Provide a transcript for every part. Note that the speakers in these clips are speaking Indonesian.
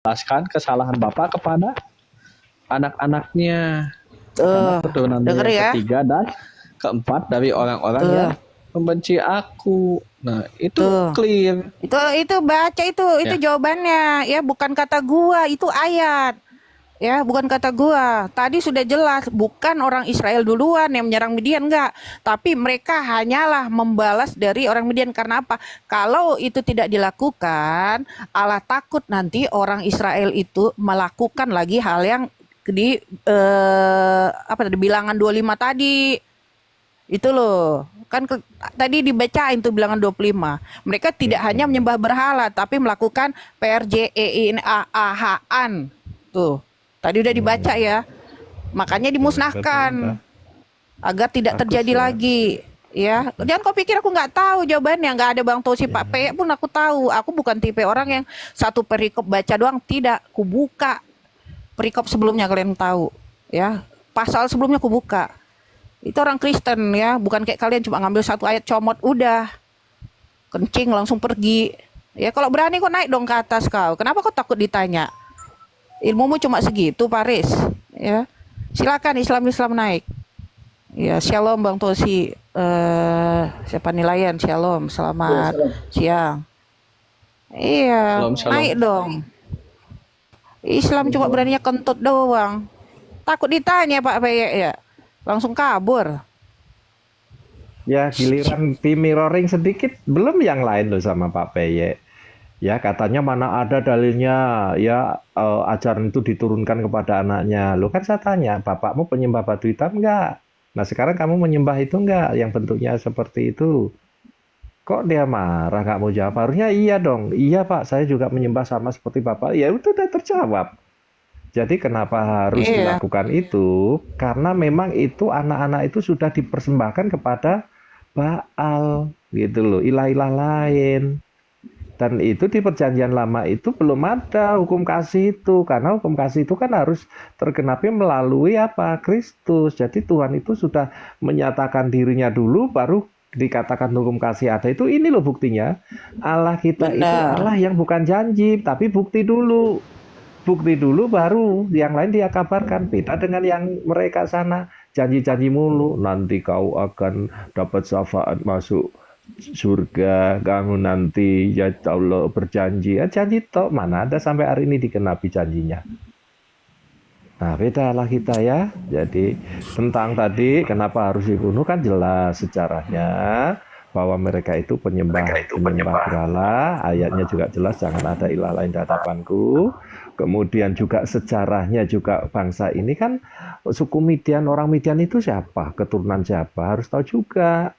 menjelaskan kesalahan Bapak kepada anak-anaknya. Karena keturunan denger yang ya. ketiga dan keempat dari orang-orang yang membenci aku. Nah, itu clear. Itu baca itu Ya. jawabannya ya, bukan kata gua, itu ayat. Ya, bukan kata gua. Tadi sudah jelas, bukan orang Israel duluan yang menyerang Midian, enggak. Tapi mereka hanyalah membalas dari orang Midian. Karena apa? Kalau itu tidak dilakukan, Allah takut nanti orang Israel itu melakukan lagi hal yang di apa tadi bilangan 25 tadi. Itu loh. Kan tadi dibacain tuh bilangan 25. Mereka tidak hanya menyembah berhala, tapi melakukan PRJEINAAH-an. Tuh. Tadi udah dibaca ya. Makanya dimusnahkan agar tidak terjadi lagi. Ya, jangan kau pikir aku nggak tahu jawabannya. Nggak ada Bang Tosi, Pak P pun aku tahu. Aku bukan tipe orang yang satu perikop baca doang, tidak. Ku buka perikop sebelumnya, kalian tahu. Ya, pasal sebelumnya ku buka. Itu orang Kristen ya, bukan kayak kalian cuma ngambil satu ayat comot udah kencing langsung pergi. Ya kalau berani kok naik dong ke atas kau. Kenapa kau takut ditanya? Ilmumu cuma segitu, Paris. Ya, silakan Islam naik. Ya, shalom Bang Tosi. Siapa nilaian? Shalom, selamat siang. Iya, Shalom. naik dong. Islam cuma beraninya kentut doang. Takut ditanya Pak Peyek ya. Langsung kabur. Ya, giliran mirroring sedikit, belum yang lain loh sama Pak Peyek. Ya, katanya mana ada dalilnya ya ajaran itu diturunkan kepada anaknya. Lo kan saya tanya, bapakmu penyembah batu hitam enggak? Nah, sekarang kamu menyembah itu enggak yang bentuknya seperti itu? Kok dia marah nggak mau jawab? Harusnya iya dong. Iya Pak, saya juga menyembah sama seperti Bapak. Ya itu udah terjawab. Jadi kenapa harus dilakukan itu? Karena memang itu anak-anak itu sudah dipersembahkan kepada Baal gitu loh, ilah-ilah lain. Dan itu di perjanjian lama itu belum ada hukum kasih itu. Karena hukum kasih itu kan harus tergenapi melalui apa? Kristus. Jadi Tuhan itu sudah menyatakan dirinya dulu baru dikatakan hukum kasih ada. Itu ini loh buktinya. Allah kita itu Allah yang bukan janji, tapi bukti dulu. Bukti dulu baru yang lain dia kabarkan. Beda dengan yang mereka sana. Janji-janji mulu. Nanti kau akan dapat syafaat masuk surga, kamu nanti ya Allah berjanji, ya janji toh mana ada sampai hari ini dikenapi janjinya. Nah beda lah kita ya. Jadi tentang tadi kenapa harus dibunuh kan jelas sejarahnya bahwa mereka itu penyembah berhala. Ayatnya juga jelas jangan ada ilah lain di hadapanku. Kemudian juga sejarahnya juga bangsa ini kan suku Midian, orang Midian itu siapa, keturunan siapa harus tahu juga.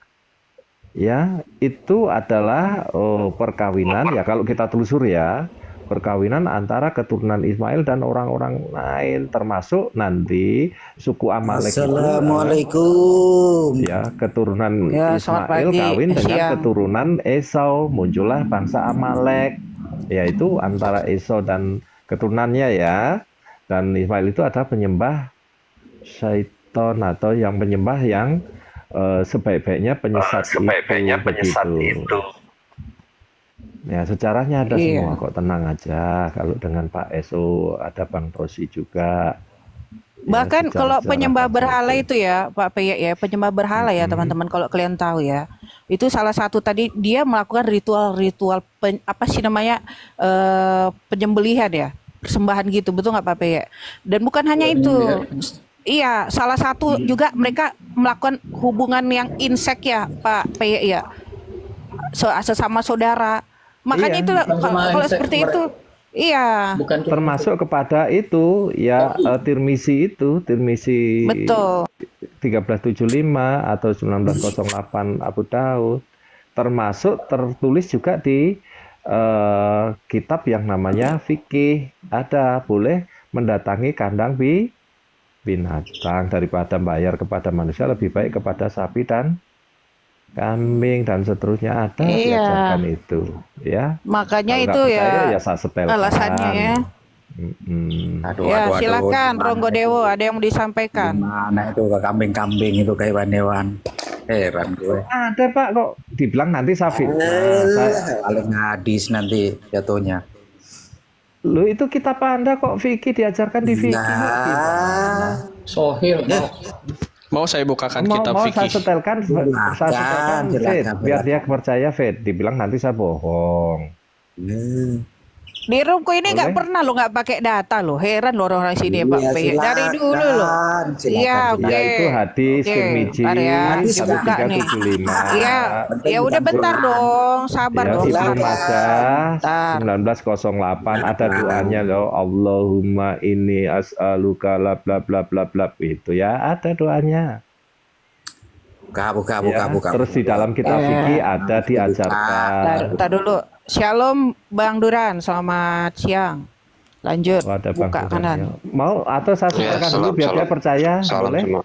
Ya, itu adalah perkawinan ya kalau kita telusur ya, perkawinan antara keturunan Ismail dan orang-orang lain termasuk nanti suku Amalek. Assalamualaikum. Ya, keturunan Ismail kawin dengan keturunan Esau, muncullah bangsa Amalek. Yaitu antara Esau dan keturunannya ya. Dan Ismail itu ada penyembah syaiton atau yang penyembah yang sebaik-baiknya penyesat itu. Ya sejarahnya ada semua kok, tenang aja. Kalau dengan Pak Eso ada Bang Tosi juga. Bahkan kalau penyembah berhala itu ya Pak Peyek ya, penyembah berhala ya teman-teman, kalau kalian tahu ya, itu salah satu tadi dia melakukan ritual apa sih namanya penyembelihan ya, persembahan gitu, betul nggak Pak Peyek? Dan bukan hanya itu. Iya, salah satu juga mereka melakukan hubungan yang insek ya, Pak Peyek ya, sesama saudara. Makanya itu kalau seperti itu, iya. Bukan termasuk kepada itu ya Tirmisi itu, Tirmisi. Betul. 1375 atau 1908 Abu Daud, termasuk tertulis juga di kitab yang namanya fikih, ada boleh mendatangi kandang binatang daripada bayar kepada manusia, lebih baik kepada sapi dan kambing dan seterusnya, ada diajarkan itu ya. Makanya kalau itu ya saya setelkan alasannya ya. Ya silakan Ronggo Dewo, ada yang mau disampaikan. Mana itu ke kambing-kambing itu ke hewan-hewan, heran gue. Ada Pak, kok dibilang nanti sapi. Paling hadis nanti jatuhnya. Lu itu kitab Anda kok Vicky diajarkan di Vicky? Nah, Sohil. Mau saya bukakan Mau kitab saya fikih. setelkan, Silakan, Fit, silakan. biar dia percaya Fit. Dibilang nanti saya bohong. Di roomku ini nggak Boleh? pernah lo nggak pakai data lo. Heran lo orang sini Pak Iya, P. Dari dulu lo. Iya, oke. Ya itu hadis Oke, Tirmizi bentar ya. Hadis Saya buka nih. 1375. Iya, Penting ya udah bukan bentar Quran. dong, sabar Ya, dong. Ibnu silakan. Majah Bentar. 1908 ada doanya loh. Allahumma inni as'aluka bla bla bla bla bla itu ya, ada doanya. Buka. Ya, terus di dalam kitab fikih ada diajarkan. Tar dulu. Shalom Bang Duran, selamat siang. Lanjut. Oh, ada Bang Buka Duran, kanan. ya. Mau atau saya Ya, setelkan dulu salam, biar dia salam. percaya, Salam boleh? semua.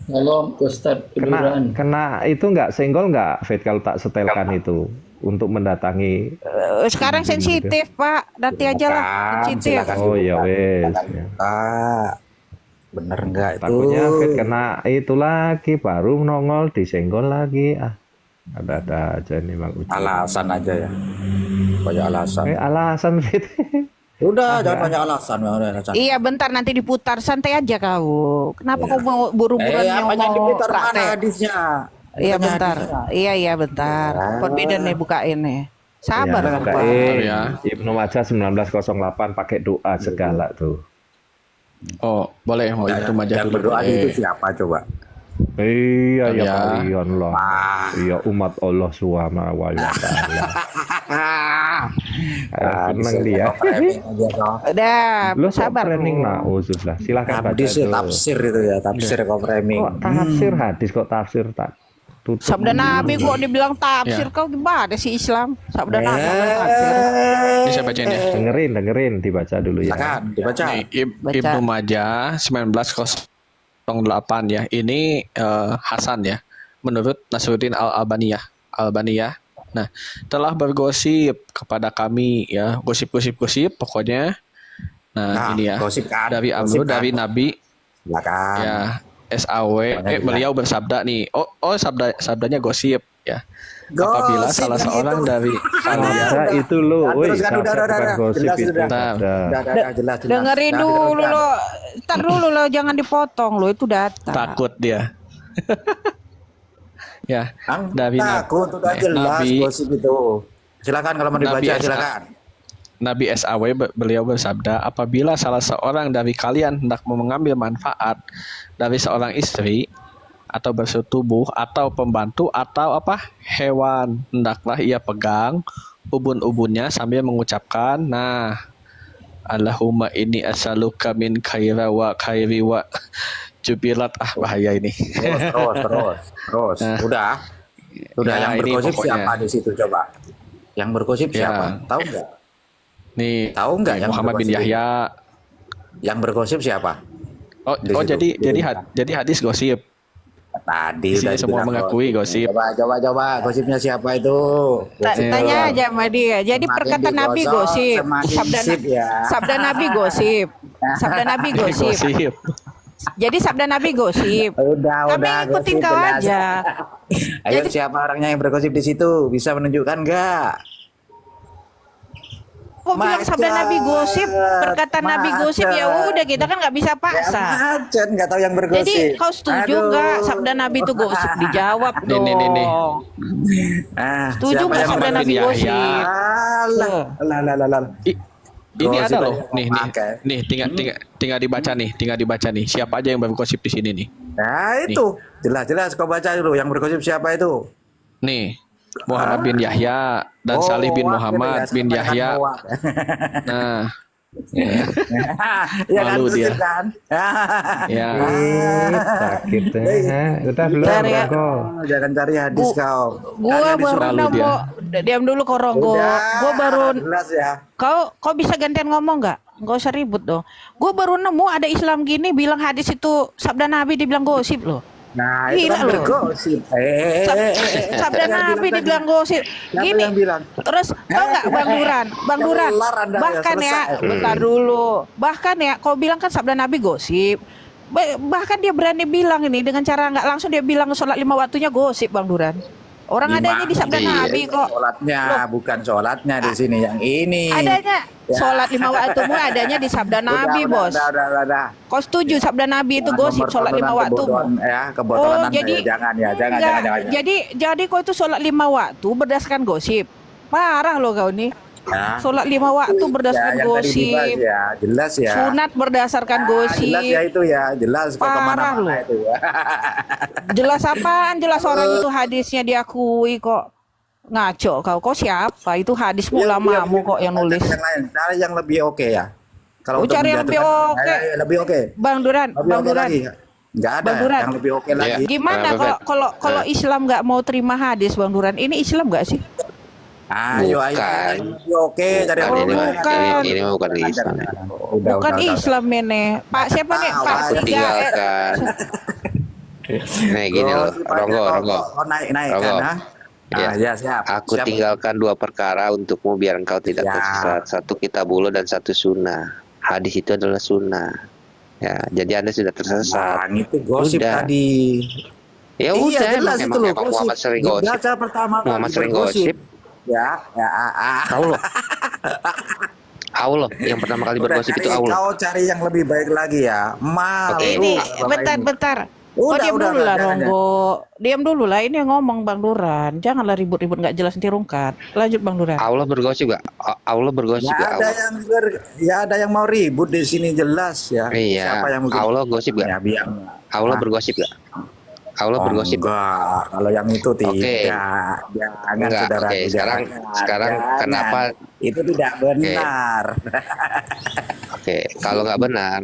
Salam Ustadz Duran. Kena itu nggak senggol nggak, Fit, kalau tak setelkan itu untuk mendatangi. Sekarang sensitif Pak, nanti aja lah. Sensitif. silakan. Oh ya wes. Ya. Bener enggak itu? Takutnya Fit kena itu lagi, baru nongol disenggol lagi. Ada aja nih Bang Uci. Alasan aja ya. Banyak alasan. Alasan Fit. Udah, jangan banyak alasan. Udah, alasan. Iya bentar nanti diputar, santai aja kau. Kenapa kau mau buru-buruan apanya diputar mana praktek? hadisnya? Iya Apanya bentar, hadisnya? iya bentar. Forbidden nih bukain nih. Sabar Ya, kan Pak. bukain. Ya. Ibnu Majah 1908 pakai doa segala tuh. Oh, boleh. Oh, itu Majah Yang dulu. berdoa boleh. itu siapa coba? Iya ya Ya. kalian lah. Iya umat Allah Subhanahu wa taala. Seneng dia. Udah, Lu kok sabar training dulu. nah, silakan baca Hadis ya, itu. tafsir itu ya, tafsir framing. Kok tafsir hadis kok tafsir tak tutup. Sabda Nabi kok dibilang tafsir, kau gimana sih Islam? Sabda Nabi bilang tafsir. Ini saya bacain ya. Dengerin dibaca dulu ya. Silakan dibaca. Nih, Baca. Ibnu Majah 1908 ya. Ini Hasan ya. Menurut Nasruddin Al-Albaniyah. Nah, telah bergosip kepada kami ya, gosip pokoknya. Nah, ini ya. gosip kan, Dari gosip Amru kan. dari Nabi Silakan. ya SAW beliau bersabda nih. Sabdanya gosip ya. Apabila Gosip salah seorang itu. dari kalian Ada itu lo, woi, Teruskan, udah, bukan gosip jelas, itu. udah. Ada. Jelas. Dengerin Nah, dulu diteruskan. lo. Ntar dulu lo, jangan dipotong lo, itu data. takut dia. Ya, dari Takut udah jelas Nabi gosip itu. Silakan kalau mau Nabi dibaca SA. silakan. Nabi SAW beliau bersabda, apabila salah seorang dari kalian hendak mengambil manfaat dari seorang istri atau bersetubuh atau pembantu atau hewan, hendaklah ia pegang ubun-ubunnya sambil mengucapkan, nah, Allahumma inni as'aluka min khaira wa khairi wa jubilat. Bahaya ini. Terus. Udah Ya, yang ini bergosip pokoknya. siapa di situ coba? Yang bergosip Ya. siapa? Tahu nggak? Nih, Tahu nggak yang Muhammad bin bergosip? Yahya. Yang bergosip siapa? Oh, Di situ. jadi hadis gosip. Tadi Di sini udah semua dibilang mengakui gosip. Coba gosipnya siapa itu? Tanya aja sama dia. Jadi Semakin perkataan Nabi digosok, gosip. semakin sip ya. Sabda Nabi gosip. Sabda Nabi gosip. Gosip. Jadi sabda Nabi gosip. Udah, Kami ikutin gosip kau jelas. aja. Ayo siapa orangnya yang bergosip di situ? Bisa menunjukkan nggak? Kok bilang sabda Nabi gosip, perkataan Nabi gosip, ya udah kita kan nggak bisa paksa. Macet nggak tahu yang bergosip. Jadi kau setuju nggak sabda Nabi itu gosip? Dijawab Nih, dong. nih. Setuju siapa nggak yang sabda Muhammad Nabi bin Yahya. gosip? Alah. Ini Gosip ada loh, aja. nih, Pakai. nih, tinggal dibaca nih. Siapa aja yang bergosip di sini nih? Nah itu jelas kau baca dulu yang bergosip siapa itu? Nih, Muhammad bin Yahya dan Salih bin Wah, Muhammad gitu ya, bin sampaikan Yahya. Muhammad. Nah, Ya kan Malu dia. gosip kan? ya. Sakit udah belum Bentar ya. kok. Jangan cari hadis kau. Gua Kalian baru Malu nemu. Diam dulu Koronggo. Udah, Gua baru. jelas ya. Kau bisa gantian ngomong nggak? Nggak usah ribut dong. Gue baru nemu ada Islam gini bilang hadis itu sabda Nabi dibilang gosip loh. Nah, itu Gila kan loh. bergosip. Sabda Nabi dibilang gosip. Siapa Gini. yang bilang? Terus tau nggak Bang Duran? Bang Yang Duran. lelar Anda ya, Bahkan ya, selesai. bentar dulu. Bahkan ya, kau bilang kan sabda Nabi gosip. Bahkan dia berani bilang ini dengan cara nggak langsung dia bilang sholat 5 waktunya gosip Bang Duran. Orang adanya di sabda Iya. Nabi kok. Sholatnya, bukan sholatnya di sini yang ini. Adanya Ya. sholat 5 waktu adanya di sabda Nabi, Bos. Udah. Kau setuju sabda Nabi itu Jangan gosip sholat 5 waktu? kebodohan, ya, kebodohan Oh, Anda jadi ya. Jangan ya, jangan. Jadi kau itu sholat 5 waktu berdasarkan gosip. Parah lo kau nih. Ya. Sholat 5 waktu berdasarkan yang tadi dibahas gosip. ya, jelas ya. Sunat berdasarkan gosip. Jelas ya itu ya, jelas kok Parah kemana-mana lu. itu. Jelas apaan? Jelas orang itu hadisnya diakui kok. Ngaco kau. Kau siapa? Itu hadismu ulamamu kok yang nulis. Yang lain, cari yang lebih oke ya. Oh, untuk cari yang lebih menjatuhkan- oke. lebih oke. Bang Duran, Lebih Bang oke Duran. lagi. Nggak ada Bang Duran. yang lebih oke lagi. Gimana Nah, kalau Islam nggak mau terima hadis, Bang Duran? Ini Islam nggak sih? Ayo, Bukan. yang lebih oke cari yang Bukan, lebih oke. bukan. ini mah bukan Islam. Bukan Islam ini. Pak siapa nih? Pak Aku 3 Tinggalkan. Nih gini loh, Ronggo. Oh, naik Ronggo. kan, ha? Ya. Ya, siap. Aku Siap. tinggalkan 2 perkara untukmu biar engkau tidak Ya. tersesat. 1 kitabullah dan 1 sunnah. Hadis itu adalah sunnah. Ya, jadi Anda sudah tersesat. Bang, itu gosip Udah. tadi. Ya Iya, udah, jelas itu loh, emang Muhammad gosip. sering gosip. Baca pertama kali Muhammad sering bergosip. gosip. Ya, Allah. Allah yang pertama kali bergosip itu Allah. Kau cari yang lebih baik lagi ya. Malu. Oke. Ini Bapak Ibu. bentar. Kau Udah, diam udah, dulu lah, jangan, Ronggo. Diam dulu lah. Ini yang ngomong Bang Duran. Janganlah ribut-ribut nggak jelas nanti rungkat. Lanjut Bang Duran. Allah bergosip gak? Allah bergosip Ya gak? ada Allah. yang ada yang mau ribut di sini jelas ya. Iya. Siapa yang mau Allah gosip gak? Ya, biar. Allah Ah. bergosip gak? Allah bergosip gak? Enggak, kalau yang itu tidak. Oke. Jangan Enggak, saudara. oke. Sekarang kenapa? Itu tidak benar. Oke, kalau nggak benar,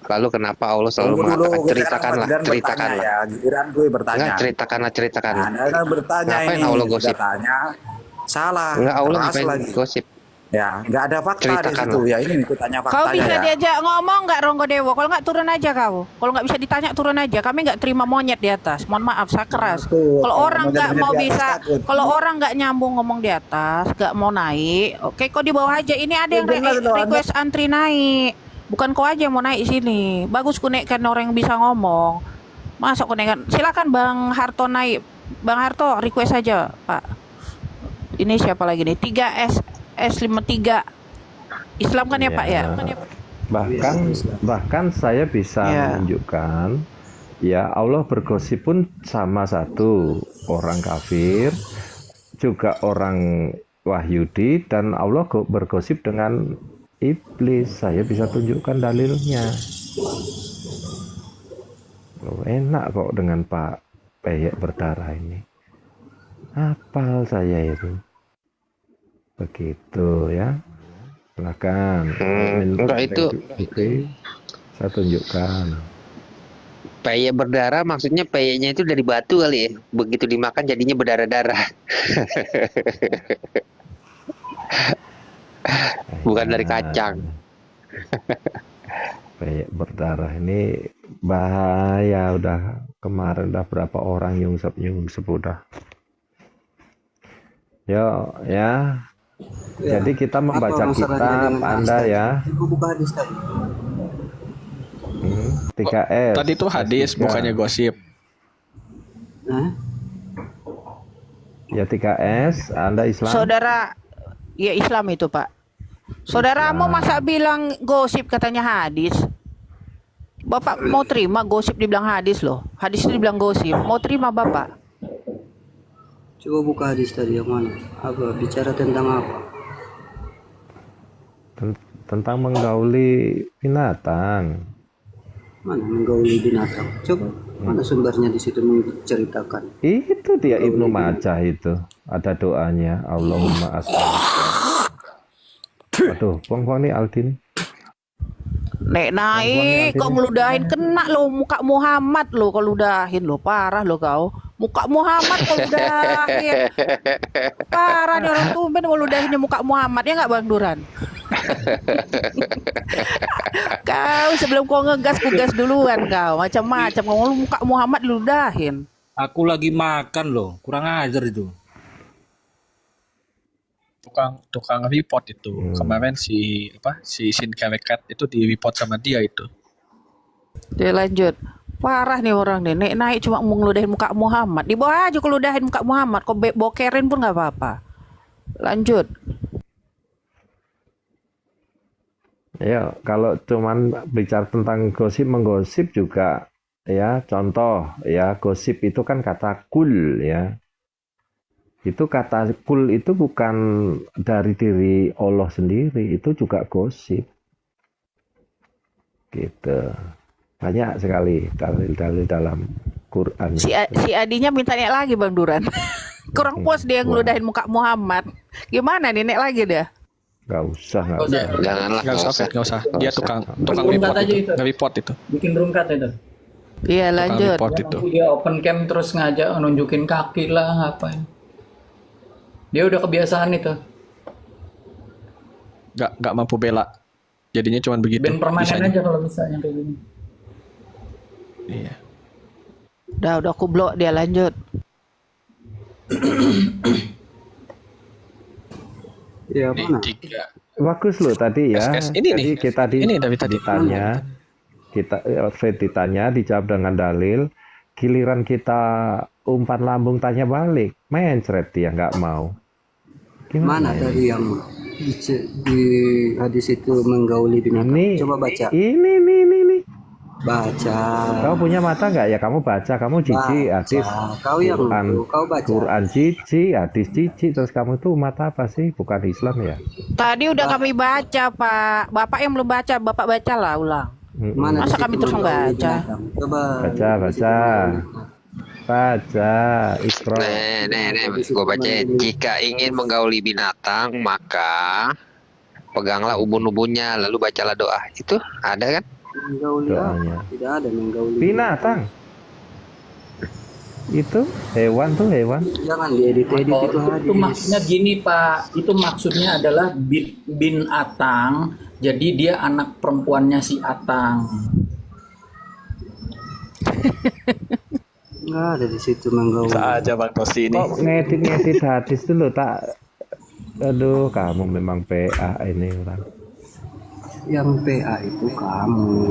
lalu kenapa Allah selalu Tunggu dulu, mengatakan kita ceritakanlah, kan bertanya ceritakanlah. ya. Giliran gue bertanya. Enggak, ceritakanlah. Anda kan bertanya Ngapain ini. Allah gosip? Udah tanya. Salah. Enggak, Allah Keras ngapain lagi. gosip? Ya, nggak ada fakta di Ceritakan situ. lah. Ya ini gue tanya Kau faktanya bisa ya. diajak ngomong nggak Ronggo Dewo? Kalau nggak turun aja kau. Kalau nggak bisa ditanya turun aja. Kami nggak terima monyet di atas. Mohon maaf, saya keras. Betul. Kalau orang nggak Monyet-monyet mau di atas bisa, takut. kalau orang nggak nyambung ngomong di atas, nggak mau naik, oke kau di bawah aja. Ini ada yang Jelas dong, request antri naik. Bukan kau aja yang mau naik sini. Bagus ku naikkan orang yang bisa ngomong. Masa ku naikkan? Silakan Bang Harto naik. Bang Harto request aja Pak. Ini siapa lagi nih? 3S S53. Islam kan ya Pak ya? Bahkan saya bisa Ya. menunjukkan ya Allah bergosip pun sama satu orang kafir juga orang Wahyudi dan Allah bergosip dengan iblis. Saya bisa tunjukkan dalilnya. Loh, enak kok dengan Pak Peyek berdarah ini. Hafal saya itu. Begitu ya. Silakan. Enggak itu. Saya tunjukkan. Peyek berdarah maksudnya peyeknya itu dari batu kali ya. Begitu dimakan jadinya berdarah-darah. Bukan dari kacang. Peyek berdarah ini bahaya. Udah kemarin udah berapa orang nyungsep udah. Yo ya. Jadi kita membaca kitab Anda ya. 3S. Tadi itu hadis, S3. bukannya gosip. Ya 3S, Anda Islam. Saudara, ya Islam itu Pak. Saudaramu masa bilang gosip katanya hadis? Bapak mau terima gosip dibilang hadis loh. Hadis itu dibilang gosip. Mau terima Bapak? Coba buka hadis tadi yang mana? Apa? Bicara tentang apa? Tentang menggauli binatang. Mana menggauli binatang? Coba mana sumbernya di situ menceritakan? Itu dia Ibnu Majah itu. Ada doanya. Allahumma as'aluka. Aduh, pong nih Aldin. Nek naik kok ngeludahin kena lo muka Muhammad lo kalau ludahin lo parah lo kau. Muka Muhammad kalau ludahin. Parah nih orang tumben ngeludahinnya muka Muhammad ya nggak Bang Duran? Kau sebelum kau ngegas ku gas duluan kau. Macam-macam kau muka Muhammad ludahin. Aku lagi makan loh, kurang ajar itu. Tukang report itu. Kemarin si Sin Kerekat itu di report sama dia itu. Dia lanjut. Parah nih orang nih, naik cuma mau ngeludahin muka Muhammad. Di bawah aja kalau ludahin muka Muhammad, kok bokerin pun nggak apa-apa. Lanjut. Ya, kalau cuman bicara tentang gosip menggosip juga ya, contoh ya, gosip itu kan kata kul ya. Itu kata kul itu bukan dari diri Allah sendiri, itu juga gosip. Gitu. Banyak sekali dalil-dalil dalam Quran. Si Adinya minta naik lagi Bang Duran. Kurang puas dia ngeludahin muka Muhammad. Gimana nih naik lagi dah? Gak usah, gak Nggak usah. usah. Janganlah, Nggak usah, Fet, nggak usah. Dia tukang Rungkat report aja itu. itu. Nge-report itu. Bikin rungkat itu. Iya Tukang lanjut. report itu. Dia open cam terus ngajak nunjukin kaki lah ngapain. Dia udah kebiasaan itu. Nggak mampu bela. Jadinya cuma begitu. Band permanen bisanya. aja kalau misalnya kayak gini. Iya. Udah aku blok dia lanjut. Ya Nih, mana? 3. Bagus loh tadi ya. SKS ini nih. Ini dari tadi. ditanya, Fred ditanya, dijawab dengan dalil. Giliran kita umpan lambung tanya balik, mencret dia nggak mau. Mana Gimana ya? dari yang di hadis itu menggauli binatang? Ini, Coba baca. ini. Baca. Kau punya mata nggak ya? Kamu baca, kamu cici, hadis. Kau yang Quran, itu, kau baca. Quran cici, hadis cici, terus kamu tuh mata apa sih? Bukan Islam ya? Tadi udah kami baca Pak. Bapak yang belum baca, Bapak bacalah ulang. Mana Masa di kami situ terus menggauli membaca? binatang? Coba. Baca, Iqra. Nih, gue baca. Jika ingin menggauli binatang, maka peganglah ubun-ubunnya, lalu bacalah doa. Itu ada kan? Menggauli Doanya. apa? Tidak ada menggauli Binatang. Itu hewan tuh hewan. Jangan diedit-edit Oh, itu hadis. itu maksudnya gini Pak, itu maksudnya adalah bin Atang, jadi dia anak perempuannya si Atang. Nggak ada di situ menggauli. Bisa aja Bang Tosi ini. Kok ngedit hadis dulu tak? Aduh, kamu memang PA ini orang. Yang PA itu kamu.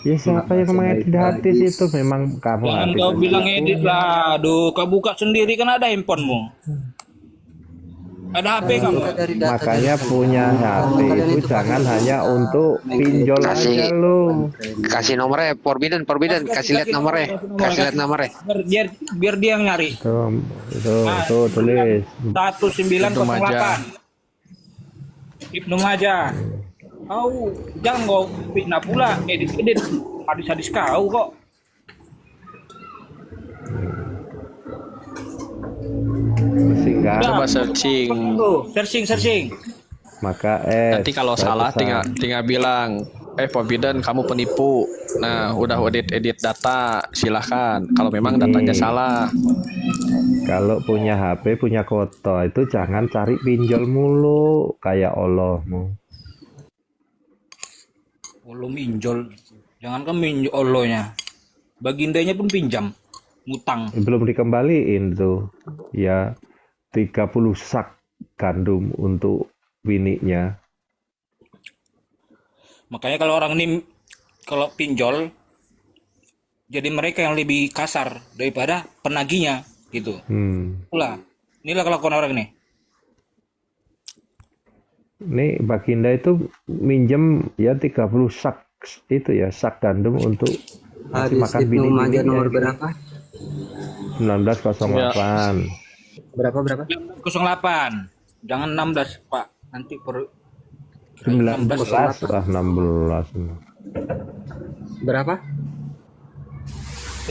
Ya siapa yang mengedit hadis itu memang kamu Jangan hadis. kau bilang edit lah. Aduh, kau buka sendiri kan ada handphonemu. Ada HP kamu. Dari data Makanya dari punya HP kalian itu itu jangan pakai hanya untuk pinjol aja Kasih. lu. Kasih nomornya, Forbidden. Kasih lihat nomornya. Kasih lihat nomornya. Biar dia yang nyari. Itu tulis. 1908. Ibnu Majah. Kau jangan kau fitnah pula, edit hadis-hadis kau kok. Sehingga Coba searching. Tuh, searching. maka Nanti kalau salah tinggal bilang, Forbidden kamu penipu. Nah, udah edit data, silahkan. Kalau memang datanya salah. kalau punya HP punya koto itu jangan cari pinjol mulu kayak Allahmu. Allah minjol. Jangan kan minjol Allahnya. Bagindanya pun pinjam. Ngutang. Belum dikembaliin tuh ya 30 sak gandum untuk bininya. Makanya kalau orang ini kalau pinjol jadi mereka yang lebih kasar daripada penagihnya gitu. Pula. Inilah kelakuan orang ini. Nih Baginda itu minjem ya 30 sak itu ya sak gandum untuk ngasih hadis makan Ibnu Majah bini-bininya. nomor berapa? 1908. Berapa? 08. Jangan 16, Pak. Nanti 19 lah 16. Berapa?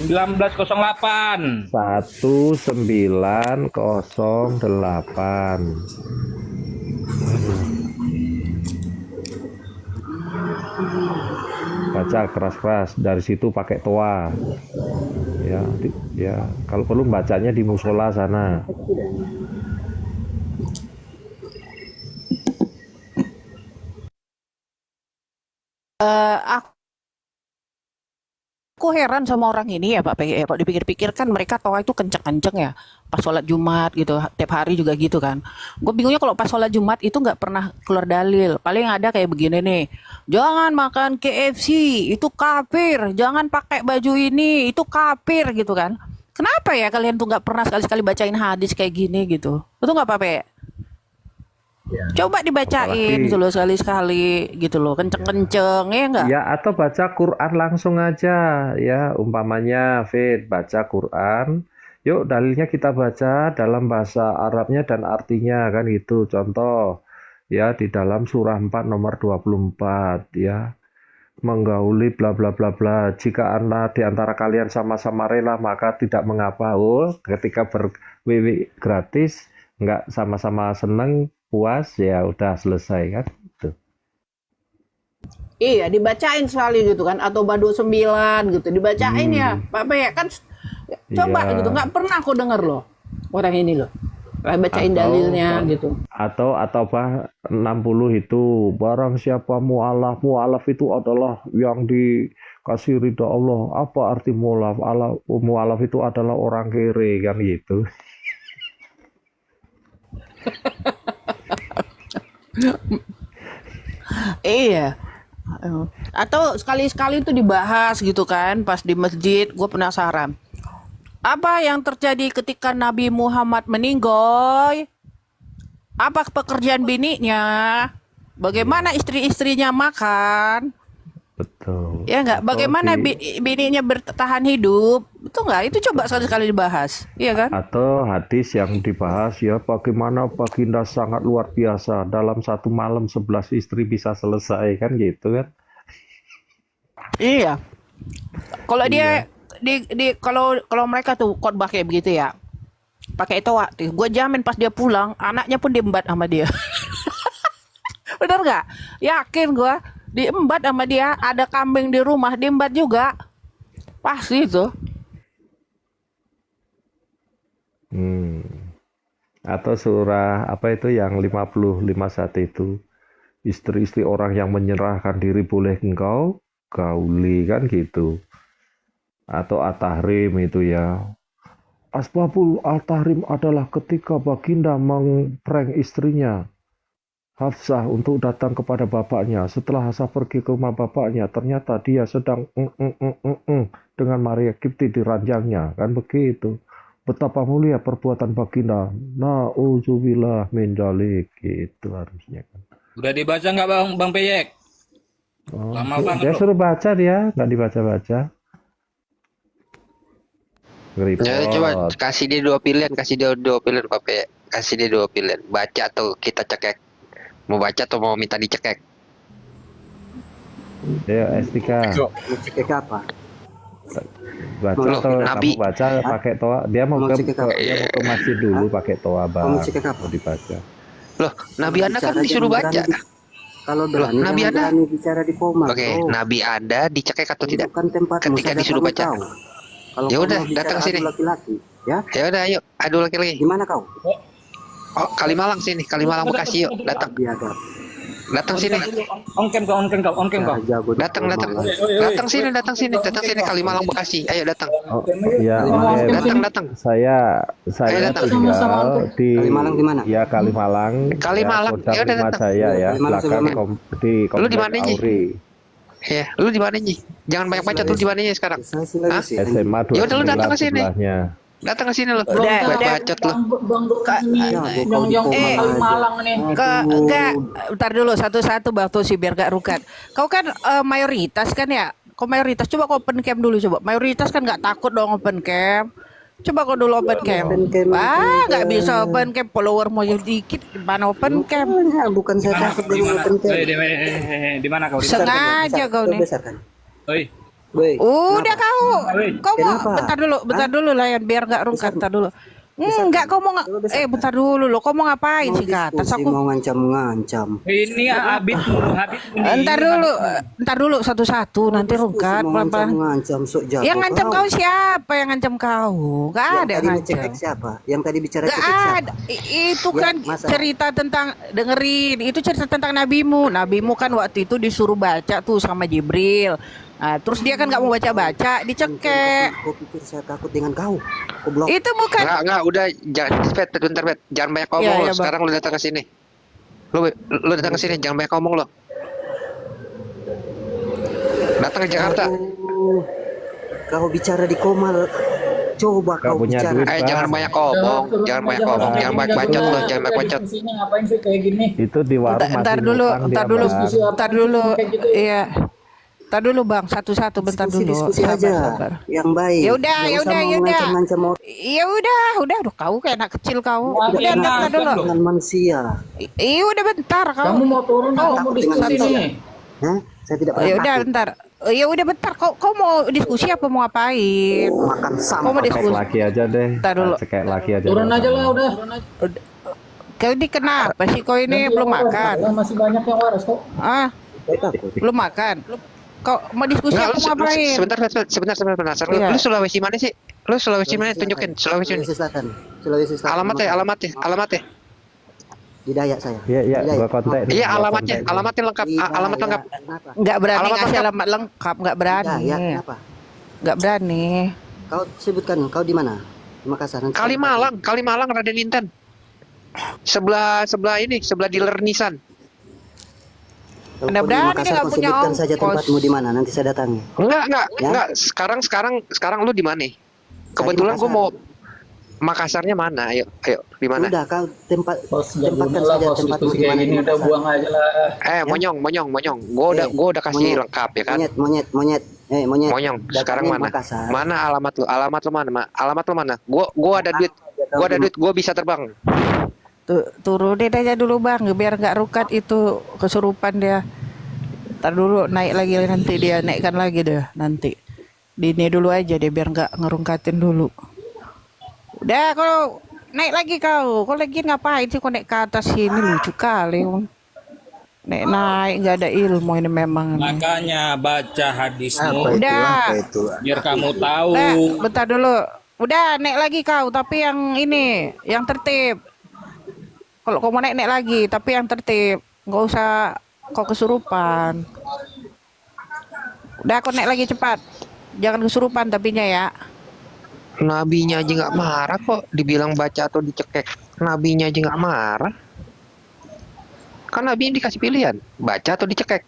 1908. 1908. Baca keras-keras dari situ pakai toa ya ya kalau perlu bacanya di musola sana. Aku aku heran sama orang ini ya Pak PG. Kalau dipikir-pikir kan mereka toa itu kenceng-kenceng ya. Pas sholat Jumat gitu, tiap hari juga gitu kan. Gue bingungnya kalau pas sholat Jumat itu nggak pernah keluar dalil. Paling ada kayak begini nih. Jangan makan KFC, itu kafir. Jangan pakai baju ini, itu kafir gitu kan. Kenapa ya kalian tuh nggak pernah sekali-sekali bacain hadis kayak gini gitu? Betul nggak Pak PG? Coba dibacain Apalagi- gitu loh sekali-sekali gitu loh, kenceng-kenceng ya enggak? Ya, atau baca Quran langsung aja ya, umpamanya Fit baca Quran. Yuk dalilnya kita baca dalam bahasa Arabnya dan artinya kan gitu. Contoh ya di dalam surah 4 nomor 24 ya. Menggauli bla bla bla bla. Jika Anda di antara kalian sama-sama rela maka tidak mengapa. Oh, ketika berwiwi gratis nggak sama-sama seneng puas ya udah selesai kan. Gitu. Iya, dibacain sekali gitu kan, atau Badu 9 gitu, dibacain ya, Pak ya kan, coba Iya. gitu, nggak pernah aku denger loh, orang ini loh, bacain dalilnya gitu. Atau apa 60 itu barang siapa mualaf itu adalah yang dikasih ridha Allah. Apa arti mualaf? Mualaf itu adalah orang kere kan gitu. Iya. Atau sekali-sekali itu dibahas gitu kan, pas di masjid, gue penasaran. Apa yang terjadi ketika Nabi Muhammad meninggal? Apa pekerjaan bininya? Bagaimana istri-istrinya makan? Betul. Ya enggak? Atau Bagaimana di- bininya bertahan hidup? Itu enggak? Itu coba sekali-sekali dibahas. Iya kan? Atau hadis yang dibahas ya bagaimana baginda sangat luar biasa dalam satu malam 11 istri bisa selesai kan gitu kan. Iya. Kalau dia kalau mereka tuh khotbah kayak begitu ya, pakai toa, gue jamin pas dia pulang anaknya pun diembat sama dia. Bener nggak? Yakin gue diembat sama dia. Ada kambing di rumah diembat juga. Pasti itu. Atau surah apa itu yang 50-51 itu istri-istri orang yang menyerahkan diri boleh engkau gauli kan gitu. Atau at-tahrim itu ya. Asbabul at-tahrim adalah ketika baginda mengprank istrinya Hafsah untuk datang kepada bapaknya. Setelah Hafsah pergi ke rumah bapaknya, ternyata dia sedang dengan Maria Kipti di ranjangnya. Kan begitu. Betapa mulia perbuatan baginda. Na'udzubillah min dzalik. Gitu harusnya. Udah dibaca nggak Bang Peyek? Oh, Lama dia banget loh. suruh baca dia, nggak dibaca-baca. Ya, coba Repot. kasih dia dua pilihan Pak Pe. Kasih dia dua pilihan. Baca atau kita cekek. Mau baca atau mau minta dicekek? Ya, S3. Cekek apa? Baca Loh, atau Nabi. kamu baca pakai toa? Dia mau Mau ke cekek apa? dia mau ke masjid dulu pakai toa, Bang. Kamu cekek apa? Mau dibaca. Loh, Nabi Anda kan Bicara disuruh jangan baca. berani kalau berani Nabi jangan Anda? berani bicara di koma. Oke, bro. Nabi Anda dicekek atau tidak? Itu kan tempatmu, Ketika sadar disuruh kamu baca. tahu. Kalau Ya kau udah, mau bicara datang sini. adu laki-laki, ya? Ya udah, ayo adu laki-laki. Gimana kau? Oh, Kalimalang sini, Kalimalang Bekasi yuk, datang. Biadab. Datang sini. On cam kau. Cara jago di Datang. koma. Datang sini Kalimalang Bekasi. Ayo datang. Oh, ya, Datang. Saya Ayo, datang. tinggal di Kalimalang di mana? Ya, Kalimalang. Kalimalang. Ya, Ya udah, Kodam 5 datang. saya ya, Kalimalang belakang sebelah di Lu di Komplek mana, Nyi? Auri. Ya, lu di mana nih? Jangan banyak bacot lu di mana nih sekarang? Saya Sulawesi. SMA Ya udah, lu datang 29 ke sini. sebelahnya. Datang ke sini lu. Udah. Bacot lu. Yang Kalimalang nih. Enggak, bentar dulu satu-satu Bang Tosi biar gak rukat. Kau kan mayoritas kan ya? Kau mayoritas, coba kau open cam dulu coba. Mayoritas kan nggak takut dong open cam. Coba kau dulu open cam. Open cam Wah, itu nggak bisa open cam, follower mau yang dikit, gimana open cam? Bukan saya takut dengan open cam. Di mana kau? Sengaja kau nih. Besarkan. Oi. Woi. Udah kau mau Kenapa? bentar dulu lah ya biar nggak rukat, bentar dulu. Enggak, kau mau bentar dulu lo, kau mau ngapain sih ke atas Diskusi, aku? mau ngancam-ngancam. Ini Habib ini. Ntar dulu satu-satu nanti rukat Mau pelan-pelan. ngancam sok jago. Yang ngancam kau siapa? Yang ngancam kau? Gak Yang ada yang tadi ngancam. ngecek siapa? Yang tadi bicara Gak cekek siapa? ada. Itu Ya, kan masa? cerita tentang, dengerin. Itu cerita tentang nabimu. Nabimu kan waktu itu disuruh baca tuh sama Jibril. Nah, terus dia kan nggak mau baca-baca, dicekek. Kau pikir saya takut dengan kau? Kau blok. Itu bukan. Enggak, udah jangan Pet, bentar Pet. Jangan banyak ngomong Iya, lo. iya, Bang. Sekarang lu datang ke sini. Lu datang ke sini, jangan banyak ngomong lo. Datang ke Jakarta. Kau bicara di Komal. Coba Kau kau punya bicara. duit, Jangan banyak ngomong, jangan banyak ngomong, jangan banyak bacot lo, jangan banyak bacot. Diskusinya ngapain sih kayak gini? Itu di warung Ntar masih dulu, ngutang ntar dia, dulu, Bang. ntar dulu. Kayak gitu. Iya. Ntar dulu Bang, satu-satu bentar dulu. Diskusi Sabar, aja. sabar. Yang baik. Ya udah, Nggak ya usah udah, mau ya udah. ngancam-ngancam orang Ya udah, aduh kau kayak anak kecil kau. Wah, Udah, iya, bentar dulu. dengan manusia. Iya udah bentar kau. Kamu mau turun atau mau takut dengan diskusi satu. nih? Hah? Saya tidak pernah Ya udah takut. bentar. Ya udah bentar. Kau mau diskusi apa mau ngapain? Makan Kau sampah. mau Cekek diskusi? lagi aja deh. Ntar dulu. Cekek lagi aja. Turun deh. aja lah udah. Kau ini kenapa sih? Kau ini Nanti belum yang waras, makan? lah, masih banyak yang waras kok. Ah, Saya takut. belum makan. Kau mau diskusi Enggak, apa mau ngapain? sebentar. Iya. Lu Sulawesi mana sih? Lu Sulawesi mana? Tunjukin Sulawesi mana? Sulawesi Selatan. Sulawesi Selatan. Alamatnya. Di Dayak saya. Iya, Di Dayak. gua kontak. nih, Iya, gua alamatnya lengkap. Di Alamat Dayak. lengkap. Kenapa? Nggak berani Alamat ngasih lengkap. alamat lengkap, nggak Di berani. Dayak. Kenapa? Nggak berani. Kau sebutkan, kau di mana? Di Makassar. Nanti Kalimalang, Raden Inten. Sebelah dealer Nissan. Kalau Anda kau di berani Makassar, nggak kau punya sebutkan saja ongkos. tempatmu di mana. Nanti saya datangi. Enggak. Sekarang lu di mana? Kebetulan gua mau Makassarnya mana? Ayo, di mana? Udah, kau Bos, jangan tempatkan lah saja bos, tempatmu diskusi di kayak mana. gini Di udah Makassar. buang aja lah. Monyong. Gua udah kasih Monyet. lengkap ya kan? Monyet. Monyet. Monyong. Sekarang Datangi mana? Makassar. Mana alamat lu? Alamat lu mana? Gua ada duit. Gua bisa terbang. Turunin aja dulu Bang, biar nggak rukat itu kesurupan dia. Ntar dulu naik lagi nanti dia naikkan lagi deh nanti. Dini dulu aja deh biar nggak ngerungkatin dulu. Udah kau naik lagi kau lagi ngapain sih kau naik ke atas sini lucu kali. Naik nggak ada ilmu ini memang. Makanya baca hadismu Udah, biar kamu tahu. bentar dulu. Udah naik lagi kau tapi yang ini yang tertib. Kalau kau mau naik lagi tapi yang tertib, nggak usah kau kesurupan. Udah kau naik lagi cepat, jangan kesurupan tapinya ya. Nabinya aja nggak marah kok. Dibilang baca atau dicekek. Nabinya aja nggak marah. Kan Nabi yang dikasih pilihan, baca atau dicekek.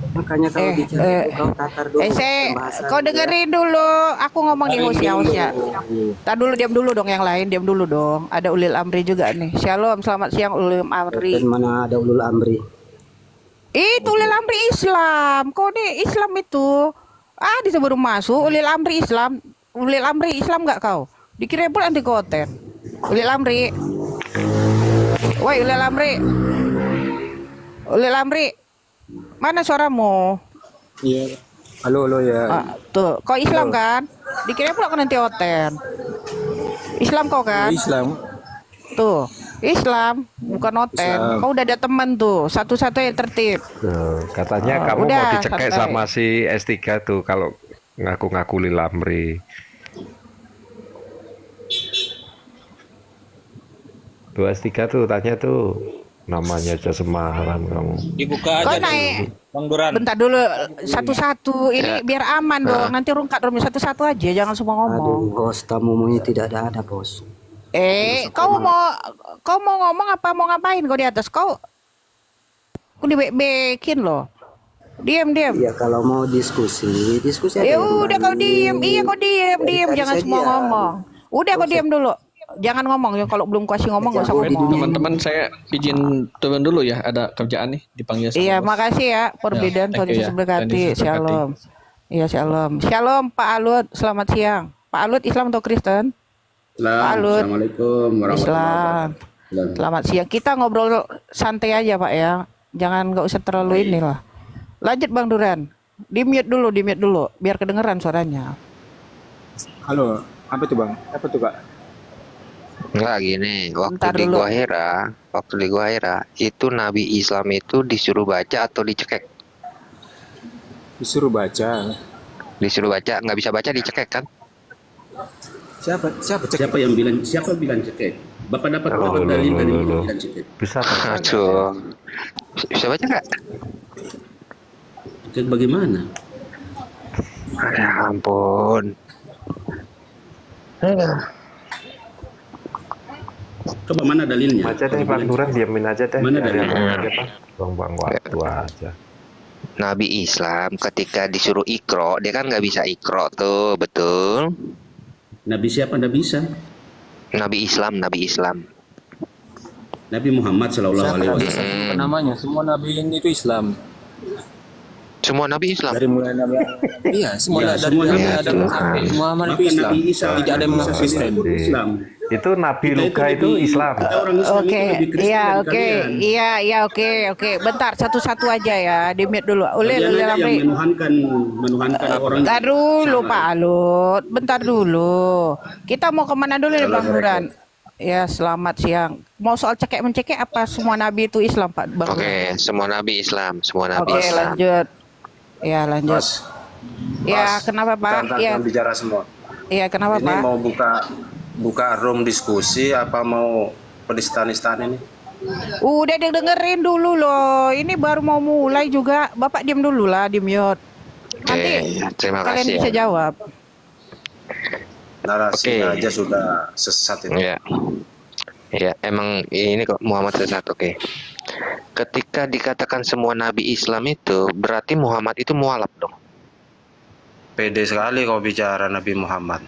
Makanya kalau bicara itu kau tatar dulu pembahasan Kau dia. dengerin dulu, aku ngomong di host ya. Tar dulu diam dulu dong yang lain, diam dulu dong. Ada Ulil Amri juga nih. Shalom, selamat siang Ulil Amri. Dan mana ada ulul amri? Itu Ulil Amri Islam. Kau nih Islam itu. Disebut masuk Ulil Amri Islam. Ulil Amri Islam nggak kau? Dikira pun anti konten. Ulil Amri. Woi Ulil Amri. Ulil Amri. Mana suaramu? Iya. Halo ya. Tuh, kau Islam kan? Dikira pula kau nanti oten. Islam kau kan? Islam. Tuh, Islam bukan oten. Islam. Kau udah ada teman tuh, satu-satu yang tertib. Katanya kamu udah, mau dicekek santai. sama si S3 tuh kalau ngaku-ngaku Lilamri. Tuh S3 tuh tanya tuh namanya aja semaran kamu. Dibuka Kau aja naik. dulu, Bang Duran. Bentar dulu, satu-satu. Ini biar aman dong. Nanti rungkat dong satu-satu aja, jangan semua ngomong. Aduh, host tamumu ini tidak ada bos. Kau mau ngomong apa mau ngapain kau di atas? Kau dibek-bekin loh. Diam. Iya, kalau mau diskusi aja. Ya udah kau diem. Iya kau diem. Jangan saya semua diam. ngomong. Udah kau diem dulu. Jangan ngomong ya kalau belum kasih ngomong nggak usah ngomong. Teman-teman saya izin turun dulu ya, ada kerjaan nih dipanggil sama Iya, bos. makasih ya Perbedaan thank Tuhan you Yesus ya. berkati. Tuhan Yesus berkati. Shalom. Iya, shalom. Shalom Pak Alut, selamat siang. Pak Alut Islam atau Kristen? Pak Alut. Assalamualaikum Islam. Selamat siang. Kita ngobrol santai aja Pak ya. Jangan nggak usah terlalu inilah. Lanjut Bang Duran. Di mute dulu, biar kedengeran suaranya. Halo, apa tuh Bang? Apa tuh Pak? Enggak gini, Bentar dulu. waktu di Gua Hira, itu Nabi Islam itu disuruh baca atau dicekek? Disuruh baca. Disuruh baca, nggak bisa baca dicekek kan? Siapa yang bilang cekek? Bapak dapat dalil dari mana bilang cekek? Bisa Aduh, Bisa baca nggak? Bagaimana? Ya ampun. Coba mana dalilnya? Baca deh Bang Duran, diamin aja deh. Mana Biarin dalilnya? aja, Bang. Buang-buang waktu aja. Nabi Islam ketika disuruh ikro, dia kan nggak bisa ikro tuh, betul? Nabi siapa? Nabi Isa? Nabi Islam, Nabi Islam. Nabi Muhammad Shallallahu Alaihi Wasallam. Apa namanya? Semua nabi ini itu Islam. Semua Nabi Islam. Dari mulai nabi. Iya, semua Ya, dari semua Nabi nabi Adam Islam. sampai Muhammad itu Maka Islam. Nabi Isa Tidak ada yang mengaku Kristen. Islam. Itu Nabi Kita Luka itu lebih- Islam. kita orang Islam itu Oke, lebih Kristen iya, dari oke, kalian. iya, oke. Bentar, satu-satu aja ya, di mute dulu. Ulil, Kalian aja yang sampai. menuhankan orang. Bentar dulu, Salah. Pak Alut. Bentar dulu. Kita mau kemana dulu nih, Bang Duran? Ya, selamat siang. Mau soal cekek-mencekek apa semua nabi itu Islam, Pak Bang Duran? Oke, semua Nabi Islam, semua Nabi Oke, Islam. lanjut. Ya, lanjut. Mas, Ya, Mas, kenapa, Pak? Tantang Iya, yang bicara semua. iya, kenapa, Ini Pak? mau buka room diskusi apa mau penistaan-nistaan ini? Udah dengerin dulu loh. Ini baru mau mulai juga. Bapak diam dulu lah, di mute. Nanti Oke, terima kalian kasih. bisa jawab. Narasinya Oke. aja sudah sesat itu. Ya, ya, emang ini kok Muhammad sesat. Oke. Ketika dikatakan semua Nabi Islam itu, berarti Muhammad itu mualaf dong. Pede sekali kau bicara Nabi Muhammad.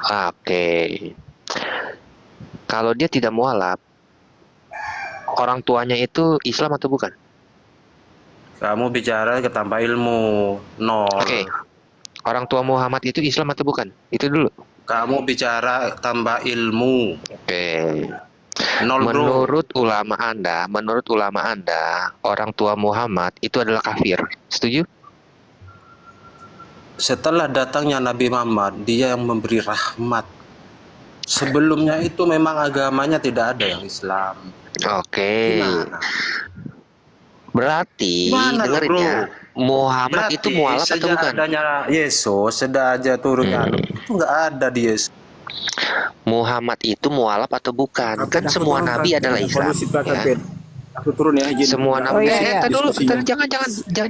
Oke. Kalau dia tidak mualaf, orang tuanya itu Islam atau bukan? Kamu bicara tanpa ilmu, nol. Oke. Orang tua Muhammad itu Islam atau bukan? Itu dulu. Kamu bicara tanpa ilmu, Oke. nol bro. Menurut ulama Anda, orang tua Muhammad itu adalah kafir. Setuju? Setelah datangnya Nabi Muhammad, dia yang memberi rahmat. Sebelumnya itu memang agamanya tidak ada yang Islam. Oke. Gimana? Berarti Gimana, dengerin bro? ya. Muhammad itu mualaf atau sejak bukan? adanya Yesus, sedaja turunnya itu nggak ada di Yesus. Muhammad itu mualaf atau bukan? Kan semua nabi adalah Islam. Ya. Aku turun ya, izin. Semua Oh, nabi. iya, iya. Tadi dulu, Diskusinya.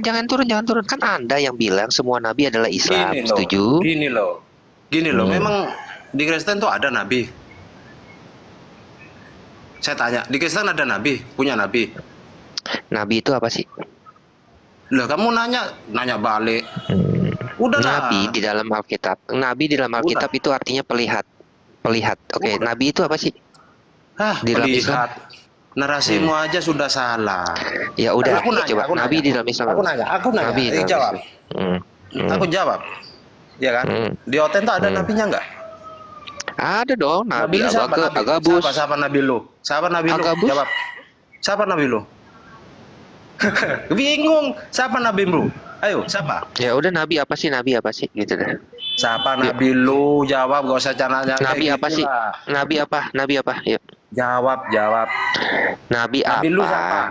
jangan turun. Kan Anda yang bilang semua nabi adalah Islam. Gini loh, Setuju? gini loh. Memang di Kristen tuh ada nabi. Saya tanya, di Kristen ada nabi, punya nabi. Nabi itu apa sih? Lah kamu nanya balik. Udahlah. Nabi di dalam Alkitab. Nabi di dalam Alkitab itu artinya pelihat. Oke, Udah. nabi itu apa sih? Ah, Di dalam melihat. Narasimu aja sudah salah. Ya udah, Aku nanya, coba aku nabi nanya. di dalam Islam. Aku nanya. Nabi di dalam Jawab. Islam. Aku jawab. Ya kan? Di Oten tuh ada nabinya nggak? Ada dong, Nabi lu siapa? Agabus. Siapa nabi lu? Siapa nabi lu? Agabus. Jawab. Siapa nabi lu? Bingung. Siapa nabi lu? Ayo, siapa? Ya udah, nabi apa sih gitu deh. Siapa nabi lu? Jawab, gak usah nanya Nabi kayak apa gitu sih? lah. Nabi apa? Yuk. Jawab. Nabi Nabi lu siapa? apa?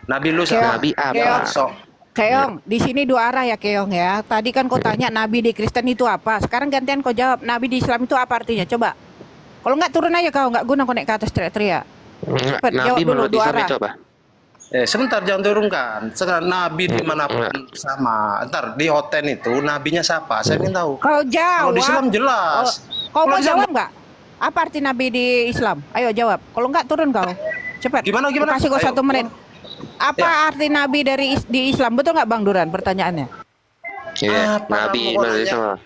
Nabi lu siapa? Nabi apa? Keong. Sok. Keong, di sini dua arah ya Keong ya. Tadi kan kau tanya nabi di Kristen itu apa. Sekarang gantian kau jawab nabi di Islam itu apa artinya. Coba. Kalau nggak turun aja kau, nggak guna kau naik ke atas teriak-teriak. Cepet, jawab Nabi dulu, menurut dua Islam arah. itu apa? Sebentar jangan turunkan. Sekarang nabi dimanapun sama. Ntar di hotel itu nabinya siapa? Saya ingin tahu. Kau jawab. Kalau di Islam jelas. Kau Kalau mau di Islam- jawab nggak? Apa arti nabi di Islam? Ayo jawab. Kalau nggak turun kau. Cepat. Gimana? Ku kasih kau Ayo. 1 menit. Apa Ya. arti nabi di Islam? Betul nggak Bang Duran pertanyaannya? Iya, Apa Nabi kamu menurut kalau Islam.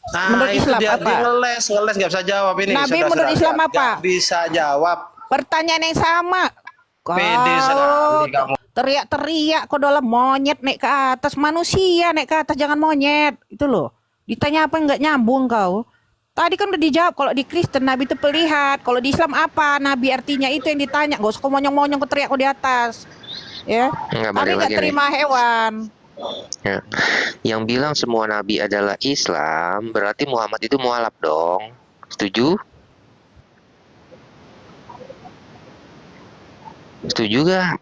Nah, Menurut itu Islam dia, apa? dia ngeles nggak bisa jawab ini. Nabi Sudah, menurut Islam apa? Nggak bisa jawab. Pertanyaan yang sama. Pede sekali kamu. Teriak-teriak kau dalam monyet naik ke atas, manusia naik ke atas, jangan monyet. Itu loh. Ditanya apa nggak nyambung kau. Tadi kan udah dijawab, kalau di Kristen nabi itu pelihat, kalau di Islam apa nabi artinya itu yang ditanya. Gak usah kau monyong-monyong kau teriak kau di atas. Ya. Nggak Tapi balik nggak lagi nih. terima hewan. Ya. Yang bilang semua nabi adalah Islam, berarti Muhammad itu mualaf dong. Setuju? Setuju gak?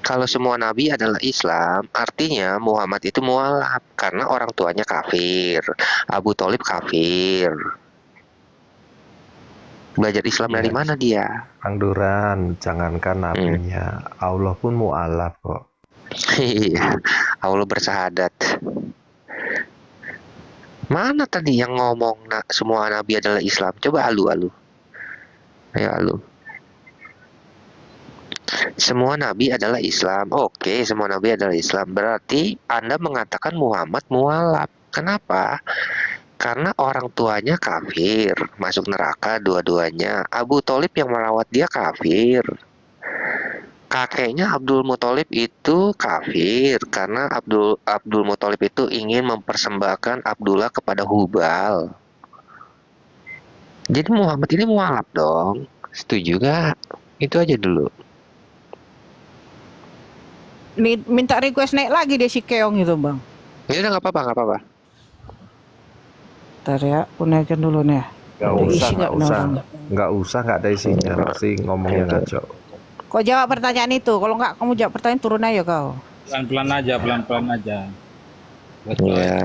Kalau semua nabi adalah Islam, artinya Muhammad itu mualaf karena orang tuanya kafir. Abu Thalib kafir. Belajar Islam dari mana dia? Kang Duran, jangankan nabinya, Allah pun mu'alaf kok. Iya, Allah bersahadat. Mana tadi yang ngomong semua nabi adalah Islam? Coba alu. Ayo alu. Semua nabi adalah Islam. Oke, semua nabi adalah Islam. Berarti Anda mengatakan Muhammad mualaf. Kenapa? Karena orang tuanya kafir, masuk neraka dua-duanya. Abu Thalib yang merawat dia kafir. Kakeknya Abdul Muthalib itu kafir karena Abdul Muthalib itu ingin mempersembahkan Abdullah kepada Hubal. Jadi Muhammad ini mualaf dong. Setuju gak? Itu aja dulu. Minta request naik lagi deh si Keong itu, Bang. Ya udah nggak apa-apa. Ntar ya, aku naikin dulu nih. Nggak usah, nggak ada isinya, pasti ngomongnya ngaco. Kau jawab pertanyaan itu. Kalau nggak kamu jawab pertanyaan, turun aja kau. Pelan-pelan aja. Iya.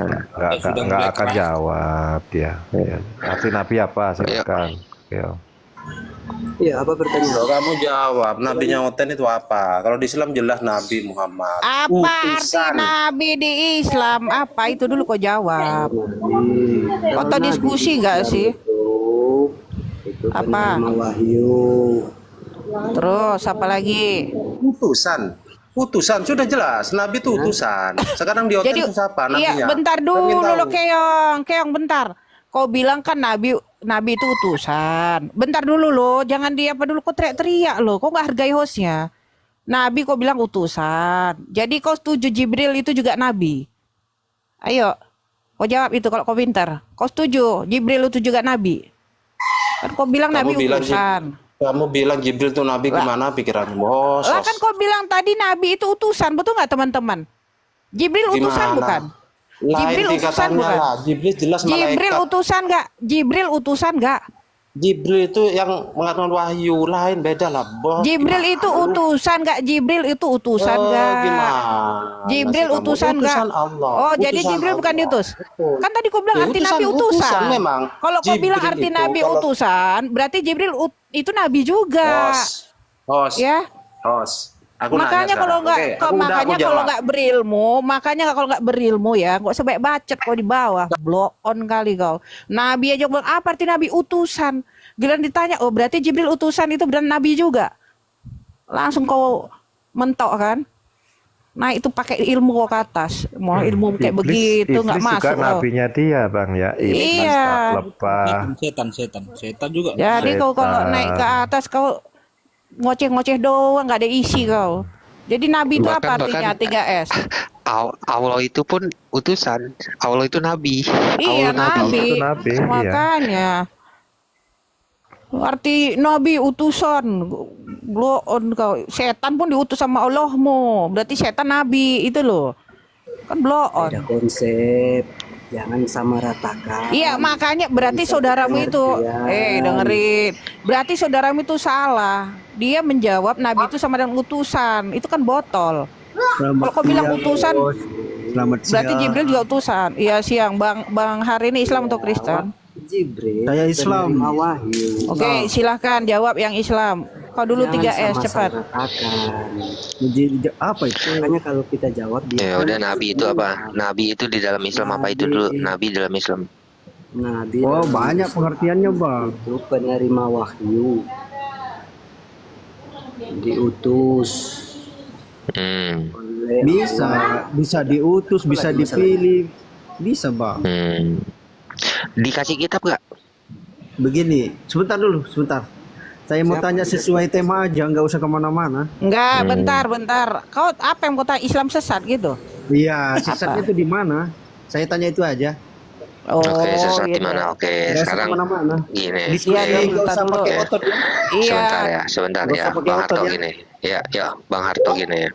Nggak akan jawab dia. Ya. Arti Nabi apa? Silakan. Iya, apa pertanyaan? Kalau kamu jawab, nabinya Oten itu apa? Kalau di Islam jelas Nabi Muhammad. Apa arti Nabi di Islam? Apa itu dulu kau jawab? Atau diskusi gak sih? Itu Apa? penerima wahyu. Terus apa lagi? Utusan sudah jelas. Nabi itu utusan. Sekarang di Oten Jadi itu siapa nabinya? iya, bentar dulu lo Keong bentar. Kau bilang kan Nabi itu utusan. Bentar dulu lo, jangan dulu kau teriak-teriak lo. Kau nggak hargai hostnya. Nabi kau bilang utusan. Jadi kau setuju Jibril itu juga Nabi? Ayo, kau jawab itu kalau kau pintar. Kau setuju Jibril itu juga Nabi? Kan kau bilang Nabi utusan. Kamu bilang Jibril itu Nabi, gimana pikiranmu, bos? Lah kan kau bilang tadi Nabi itu utusan, betul nggak teman-teman? Jibril utusan bukan? Jibril utusan bukan? Jibril jelas malaikat. Jibril utusan nggak? Jibril utusan nggak? Jibril itu yang mengatakan wahyu, lain beda lah, bos. Jibril itu utusan nggak? Jibril itu utusan nggak? Jibril utusan nggak? Oh, jadi Jibril bukan diutus? Kan tadi kau bilang arti Nabi utusan. Memang. Kalau kau bilang arti Nabi utusan, berarti Jibril itu Nabi juga. Host. Ya. Host. Makanya kalau nggak berilmu ya, nggak sebaik bacot kau di bawah, blow on kali kau. Nabi aja bilang apa arti Nabi utusan. Giliran ditanya, oh berarti Jibril utusan itu benar Nabi juga. Langsung kau mentok kan? Nah itu pakai ilmu kau ke atas, mau ilmu kayak begitu nggak masuk. Juga nabinya dia bang ya. Iya. Setan juga. Jadi kau kalau naik ke atas kau ngoceh-ngoceh doang, nggak ada isi kau. Jadi Nabi itu apa artinya 3S? Allah itu pun utusan. Allah itu Nabi. Iya Allah Nabi. Makanya arti Nabi utusan. Blow on kau. Setan pun diutus sama Allahmu. Berarti setan Nabi itu loh. Kan blow on. Ada konsep. Jangan sama ratakan. Iya makanya berarti saudaramu itu dengerin. Berarti saudaramu itu salah. Dia menjawab Nabi itu sama dengan utusan. Itu kan botol. Kalau kau bilang utusan, berarti Jibril juga utusan. Iya siang Bang hari ini Islam atau Kristen? Jibril. Saya Islam. Oke, silahkan jawab yang Islam. Kau dulu 3S cepat. Apa itu? Makanya kalau kita jawab ya udah Nabi itu apa? Nabi itu di dalam Islam apa itu dulu? Nabi dalam Islam. Nabi. Oh banyak pengertiannya bang. Itu penerima wahyu. Diutus. Bisa diutus, bisa dipilih, bisa bang. Dikasih kitab gak? Begini, sebentar. Saya mau tanya sesuai tema aja, nggak usah kemana-mana. Enggak, bentar. Kau apa yang kau tanya Islam sesat gitu? Iya, sesatnya itu di mana? Saya tanya itu aja. Oke, sesat di mana? Oke, sekarang gini. Sebentar ya, Bang Harto gini. Ya, Bang Harto gini ya.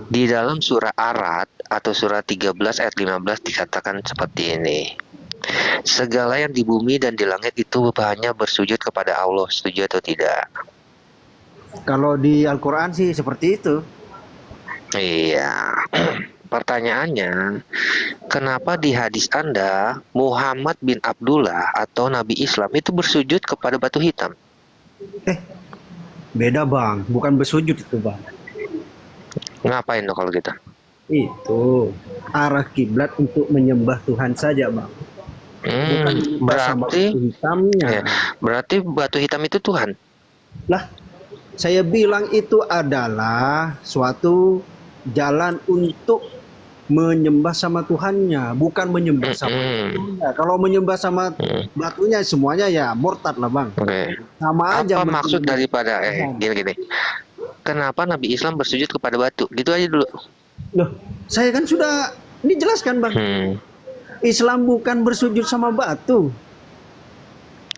Di dalam surah Ar-Ra'd atau surah 13 ayat 15 dikatakan seperti ini. Segala yang di bumi dan di langit itu hanya bersujud kepada Allah. Setuju atau tidak? Kalau di Al-Quran sih seperti itu. Iya. Pertanyaannya, kenapa di hadis Anda Muhammad bin Abdullah atau Nabi Islam itu bersujud kepada batu hitam? Beda bang, bukan bersujud itu bang. Ngapain dong kalau gitu? Itu arah kiblat untuk menyembah Tuhan saja bang. Bukan menyembah sama Berarti batu hitamnya. berarti batu hitam itu Tuhan. Lah, saya bilang itu adalah suatu jalan untuk menyembah sama Tuhannya, bukan menyembah sama batunya. Kalau menyembah sama batunya semuanya ya murtad lah bang. Oke. Sama aja. Apa maksud daripada gini? Kenapa Nabi Islam bersujud kepada batu? Gitu aja dulu. Loh, saya kan sudah dijelaskan bang. Islam bukan bersujud sama batu.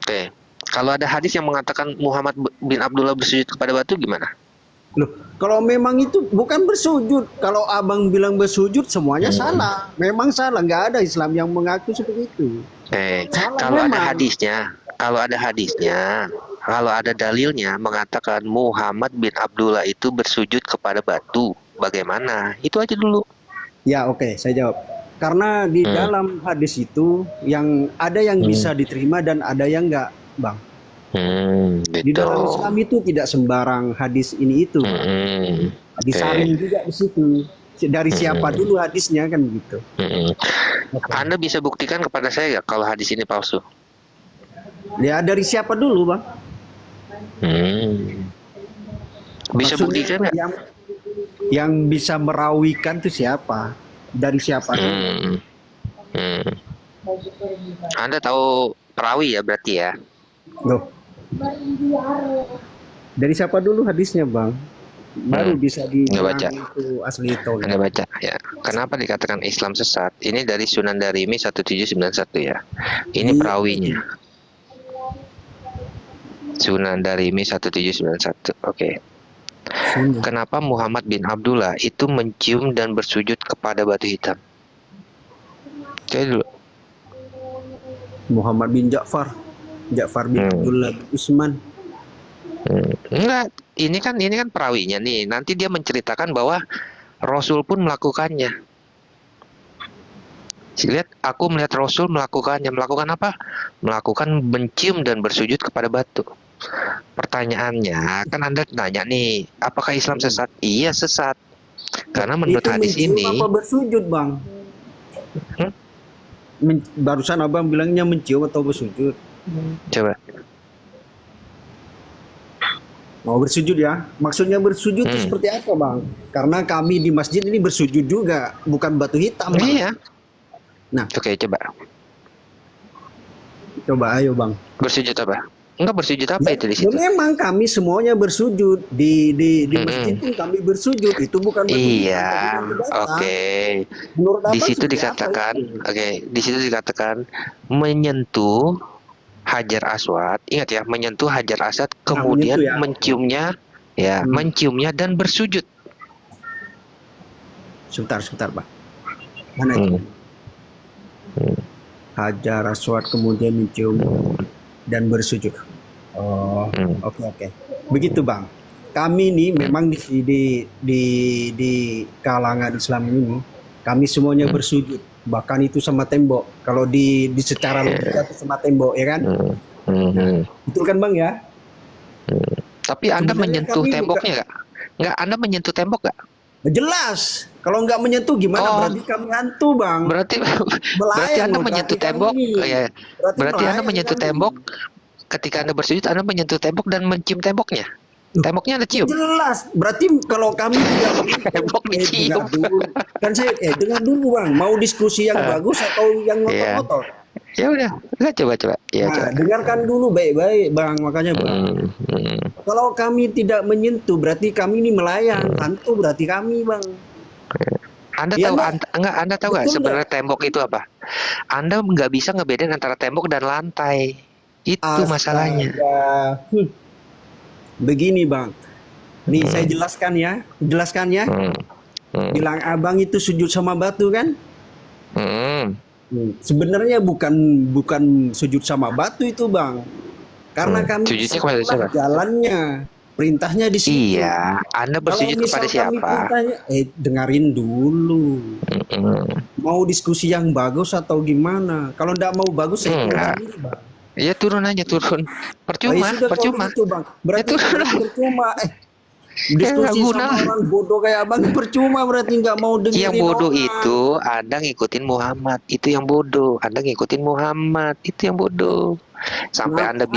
Oke. Kalau ada hadis yang mengatakan Muhammad bin Abdullah bersujud kepada batu gimana? Loh, kalau memang itu bukan bersujud. Kalau abang bilang bersujud semuanya salah. Memang salah. Nggak ada Islam yang mengaku seperti itu. Kalau ada hadisnya, kalau ada dalilnya mengatakan Muhammad bin Abdullah itu bersujud kepada batu, bagaimana? Itu aja dulu. Ya oke, saya jawab. Karena di dalam hadis itu yang ada yang bisa diterima dan ada yang enggak, bang. Di dalam Islam itu tidak sembarang hadis ini itu. Disaring juga di situ. Dari siapa dulu hadisnya kan gitu. Anda bisa buktikan kepada saya gak kalau hadis ini palsu? Ya dari siapa dulu bang? Bisa buktikan nggak? Yang bisa merawikan itu siapa? Dari siapa? Anda tahu perawi ya berarti ya? Loh. Dari siapa dulu hadisnya bang? Baru bisa baca. Itu asli itu. Anda baca ya. Kenapa dikatakan Islam sesat? Ini dari Sunan Darimi 1791 ya. Ini perawinya. Sunan Darimi 1791. Oke. Kenapa Muhammad bin Abdullah itu mencium dan bersujud kepada batu hitam? Coba dulu. Muhammad bin Ja'far bin Abdullah bin Utsman. Enggak, ini kan perawinya nih. Nanti dia menceritakan bahwa Rasul pun melakukannya. Lihat, aku melihat Rasul melakukannya. Melakukan apa? Melakukan mencium dan bersujud kepada batu. Pertanyaannya, kan Anda nanya nih, apakah Islam sesat? Iya, sesat. Karena menurut itu hadis ini, apa bersujud, Bang? Barusan Abang bilangnya mencium atau bersujud? Coba. Mau bersujud ya? Maksudnya bersujud itu seperti apa, Bang? Karena kami di masjid ini bersujud juga, bukan batu hitam, Bang. Iya. Nah, oke, coba. Coba ayo, Bang. Bersujud apa? Enggak bersujud apa itu di situ? Memang kami semuanya bersujud di masjid itu kami bersujud. Itu bukan batu iya. Oke. Di situ dikatakan, di situ dikatakan menyentuh Hajar Aswad. Ingat ya, menyentuh Hajar Aswad, kemudian menciumnya, menciumnya dan bersujud. Sebentar, Pak. Mana itu? Hajar Aswad kemudian mencium dan bersujud. Oh, oke. Begitu, Bang. Kami ini memang di kalangan Islam ini kami semuanya bersujud. Bahkan itu sama tembok. Kalau di secara logika itu sama tembok, ya kan? Nah, betul kan, Bang ya? Tapi Anda menyentuh temboknya nggak? Nggak, Anda menyentuh tembok nggak? Jelas. Kalau nggak menyentuh gimana? Berarti kami hantu, Bang. Berarti Anda menyentuh tembok. Ya. Berarti Anda menyentuh tembok. Ketika Anda bersujud, Anda menyentuh tembok dan mencium temboknya. Temboknya Anda cium. Jelas. Berarti kalau kami tembok dicium. Kan saya dengar dulu, Bang. Mau diskusi yang bagus atau yang ngotot-ngotot? Ya udah, coba. Ya, nah, dengarkan dulu baik-baik, Bang. Makanya, Bang. Kalau kami tidak menyentuh, berarti kami ini melayang. Hantu berarti kami, Bang. Anda tahu Anda tahu nggak sebenarnya tembok itu apa? Anda nggak bisa ngebedain antara tembok dan lantai. Itu masalahnya. Begini, Bang. Nih saya jelaskan ya. Bilang Abang itu sujud sama batu kan? Sebenarnya bukan sujud sama batu itu, Bang. Karena kami sujudnya kepada siapa? jalannya. Perintahnya di situ. Iya, Anda Kalau bersujud kepada misalkan siapa? perintahnya, dengarin dulu. Mau diskusi yang bagus atau gimana? Kalau nggak mau bagus, saya turun Enggak. diri, Bang. Ya turun aja, turun. Oh, ya Percuma, sudah kalau percuma. begitu, Bang. Berarti, Ya turun berarti lah. percuma. Ya nggak Diskusi guna sama lah. orang bodoh kayak abang percuma, berarti nggak mau dengerin Yang bodoh orang. itu Anda ngikutin Muhammad, itu yang bodoh. Anda ngikutin Muhammad, itu yang bodoh. Sampai Anda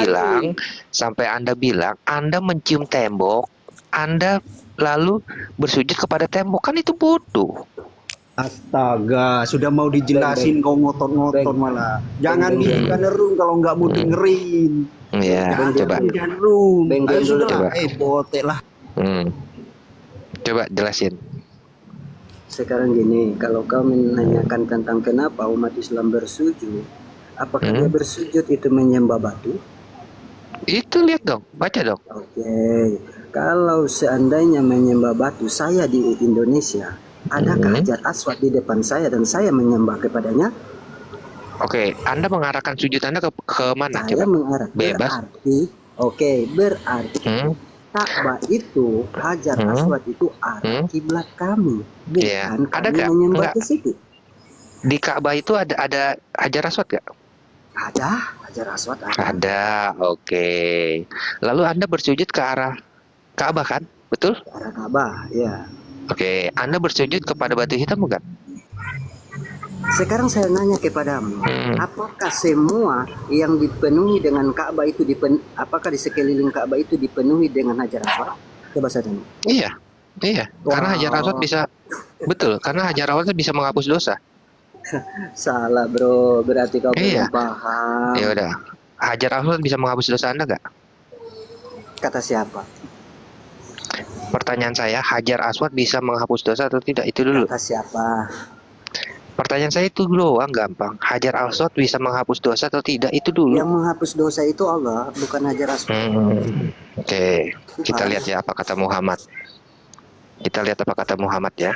bilang, Anda mencium tembok, Anda lalu bersujud kepada tembok, kan itu bodoh. Astaga, sudah mau dijelasin kau ngotot-ngotot malah. Jangan biarkan room kalau nggak mau dengerin. Ya, coba. Jangan room. Ayo sudah Coba. lah, botek lah. Coba jelasin. Sekarang gini, kalau kau menanyakan tentang kenapa umat Islam bersujud, apakah dia bersujud itu menyembah batu? Itu lihat dong, baca dong. Oke, kalau seandainya menyembah batu, saya di Indonesia, adakah Hajar Aswad di depan saya dan saya menyembah kepadanya? Oke, Anda mengarahkan sujud Anda ke mana? Saya Coba. mengarah. Bebas. Berarti Ka'bah itu, Hajar Aswad itu arah kiblat kami, Iya. bukan Ada kami nggak? menyembah Nggak. ke situ. Di Ka'bah itu ada Hajar Aswad gak? Ada Hajar Aswad ada. Ada, oke. Lalu Anda bersujud ke arah Ka'bah kan? Betul? Ke arah Ka'bah, ya. Oke, Anda bersujud kepada batu hitam bukan? Sekarang saya nanya kepadamu, apakah semua yang dipenuhi dengan Ka'bah itu apakah di sekeliling Ka'bah itu dipenuhi dengan Hajar Aswad? Coba saya tanya. Iya, iya. Karena Hajar Aswad bisa, betul. Karena Hajar Aswad bisa menghapus dosa. Salah bro, berarti kau Iya. belum paham. Ya udah, Hajar Aswad bisa menghapus dosa Anda gak? Kata siapa? Pertanyaan saya, Hajar Aswad bisa menghapus dosa atau tidak? Itu dulu. Kata siapa? Pertanyaan saya itu doang, gampang. Hajar Aswad bisa menghapus dosa atau tidak? Itu dulu. Yang menghapus dosa itu Allah, bukan Hajar Aswad. Oke, kita lihat ya apa kata Muhammad. Kita lihat apa kata Muhammad ya.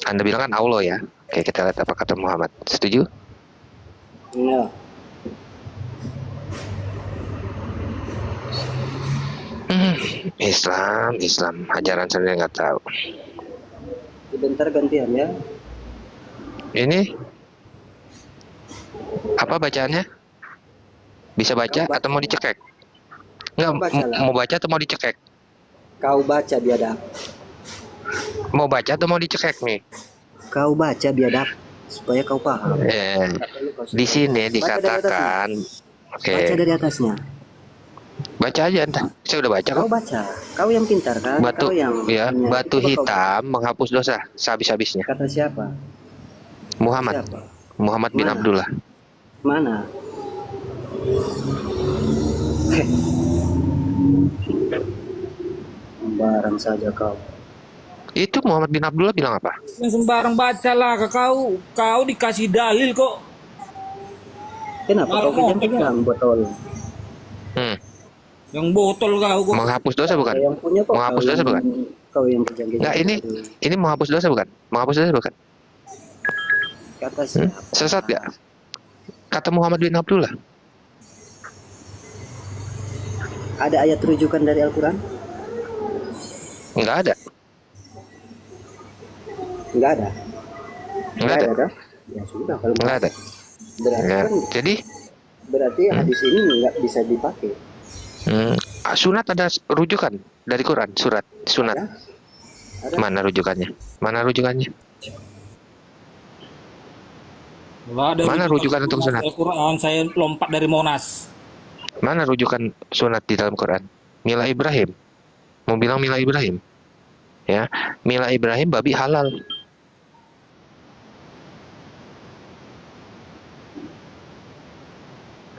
Anda bilang kan Allah ya. Oke, kita lihat apa kata Muhammad. Setuju? Iya. Islam, ajaran sendiri nggak tahu. Sebentar gantian ya. Ini apa bacaannya? Bisa baca atau mau dicekek? Nggak, mau baca atau mau dicekek? Kau baca biadab. Mau baca atau mau dicekek nih? Kau baca biadab supaya kau paham. Di sini dikatakan, oke. Baca dari atasnya. Baca aja entah. Saya udah baca Kau kok. baca. Kau yang pintar kan? Batu, Kau yang ya, punya. batu Coba kau hitam menghapus dosa sehabis-habisnya. Kata siapa? Muhammad, Siapa? Muhammad bin Mana? Abdullah. Mana? Sembarang saja kau. Itu Muhammad bin Abdullah bilang apa? Yang sembarang bacalah ke kau dikasih dalil kok. Kenapa kau pegang botol? Yang botol kau kok. Menghapus dosa bukan? Yang punya kok. Menghapus dosa bukan? Kau yang pegang. Enggak, ini menghapus dosa bukan? Menghapus dosa bukan? Kata siapa? Sesat gak? Kata Muhammad bin Abdullah. Ada ayat rujukan dari Al-Quran? Enggak ada. Enggak ada. Enggak ada. Kan? Ya sudah kalau Enggak ada. berarti Ya, kan jadi berarti hadis ini nggak bisa dipakai. sunat ada rujukan dari Quran, surat sunat. Ada? Mana rujukannya? Mana rujukannya? Mana rujukan untuk sunat? Al-Quran saya lompat dari Monas. Mana rujukan sunat di dalam Quran? Mila Ibrahim. Mau bilang Mila Ibrahim? Ya, Mila Ibrahim babi halal.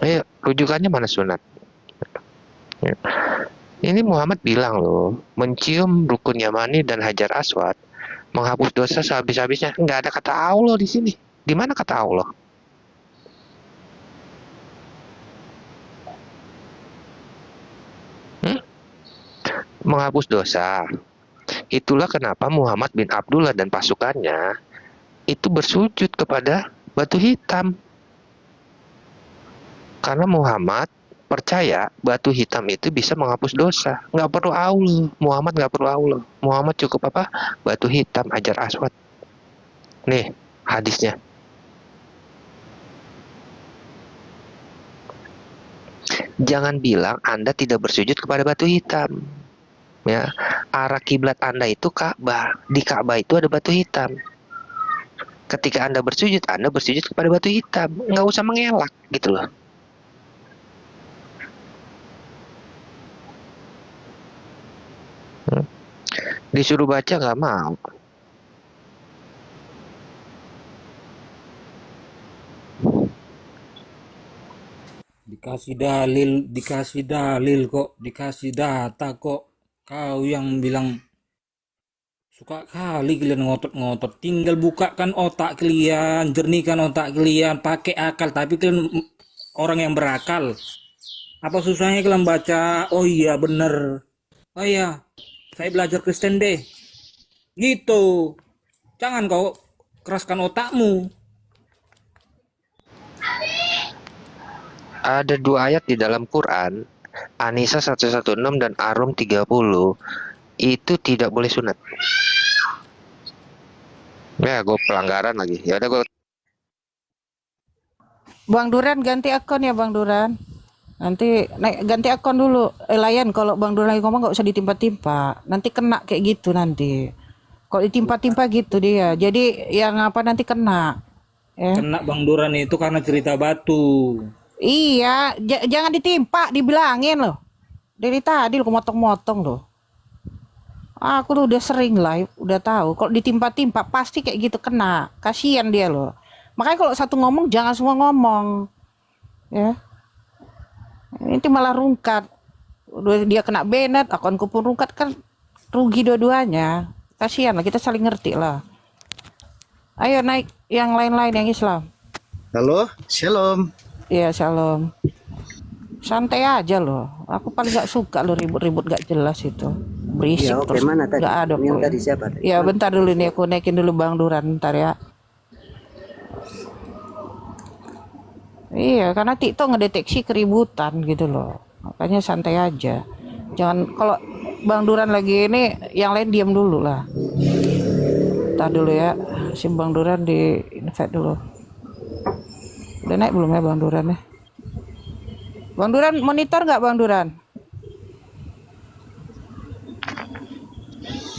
Ayo, rujukannya mana sunat? Ya. Ini Muhammad bilang loh, mencium rukun Yamani dan Hajar Aswad menghapus dosa sehabis-habisnya. Nggak ada kata Allah di sini. Di mana kata Allah? Menghapus dosa. Itulah kenapa Muhammad bin Abdullah dan pasukannya itu bersujud kepada batu hitam. Karena Muhammad percaya batu hitam itu bisa menghapus dosa. Nggak perlu Allah. Muhammad nggak perlu Allah. Muhammad cukup apa? Batu hitam, Hajar Aswad. Nih hadisnya. Jangan bilang Anda tidak bersujud kepada batu hitam. Ya, arah kiblat Anda itu Ka'bah. Di Ka'bah itu ada batu hitam. Ketika Anda bersujud kepada batu hitam. Nggak usah mengelak gitu loh. Disuruh baca nggak mau. Dikasih dalil kok, dikasih data kok. Kau yang bilang suka kali kalian ngotot-ngotot. Tinggal bukakan otak kalian, jernihkan otak kalian, pakai akal. Tapi kalian orang yang berakal. Apa susahnya kalian baca? Oh iya bener. Oh iya, saya belajar Kristen deh. Gitu. Jangan kau keraskan otakmu. Ada 2 ayat di dalam Quran, An-Nisa 116 dan Ar-Rum 30, itu tidak boleh sunat. Ya, gue pelanggaran lagi. Ya udah gue. Bang Duran ganti akun ya Bang Duran. Nanti ganti akun dulu. Layan kalau Bang Duran lagi ngomong nggak usah ditimpa-timpa. Nanti kena kayak gitu nanti. Kalau ditimpa-timpa gitu dia. Jadi yang apa nanti kena. Ya. Kena Bang Duran itu karena cerita batu. Iya, jangan ditimpa, dibilangin loh. Dari tadi lo motong-motong loh. Aku tuh udah sering live, udah tahu. Kalau ditimpa-timpa pasti kayak gitu kena. Kasihan dia loh. Makanya kalau satu ngomong jangan semua ngomong. Ya. Ini malah rungkat. Udah dia kena banned, akunku pun rungkat kan rugi dua-duanya. Kasihan lah, kita saling ngerti lah. Ayo naik yang lain-lain yang Islam. Halo, shalom. Iya, shalom. Santai aja loh. Aku paling gak suka lo ribut-ribut gak jelas itu. Berisik Ya, oke, terus. mana tadi? Gak ada Yang poin. tadi siapa? Ya bentar dulu nih, aku naikin dulu Bang Duran bentar ya. Iya, karena TikTok ngedeteksi keributan gitu loh. Makanya santai aja. Jangan kalau Bang Duran lagi ini, yang lain diam dulu lah. Bentar dulu ya, si Bang Duran di invite dulu. Udah naik belum ya Bang Duran ya? Bang Duran monitor nggak Bang Duran?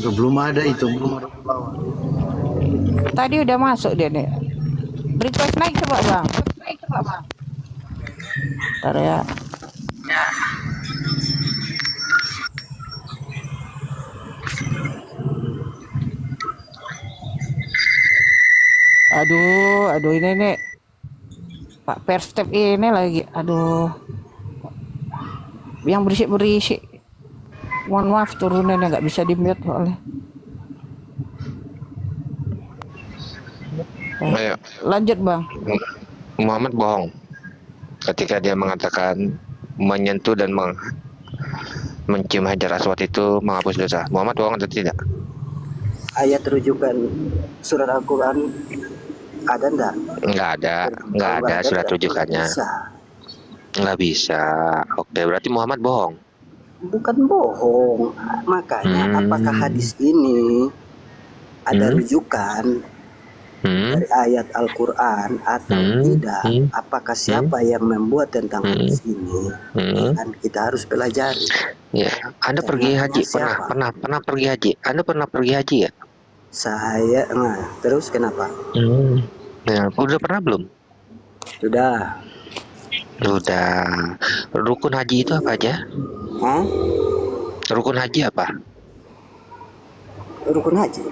Belum ada itu, belum ada ke bawah. Tadi udah masuk dia nih. Request naik coba Bang. Bentar ya. Aduh ini nih. Pak Perstep ini lagi, aduh, yang berisik. Mohon maaf turunannya nggak bisa di mute soalnya. Ayo. Lanjut Bang. Muhammad bohong ketika dia mengatakan menyentuh dan mencium Hajar Aswad itu menghapus dosa. Muhammad bohong atau tidak? Ayat rujukan surat Al-Quran ada enggak? Nggak ada surat rujukannya. Nggak bisa. Oke, berarti Muhammad bohong. Bukan bohong. Makanya apakah hadis ini ada rujukan dari ayat Al-Quran atau tidak? Apakah siapa yang membuat tentang hadis ini? Dan kita harus pelajari. Ya, Anda pergi haji pernah pergi haji. Anda pernah pergi haji ya? Saya, terus kenapa? Ya, udah pernah belum? Sudah. Rukun haji itu apa aja? Rukun haji apa? Rukun haji.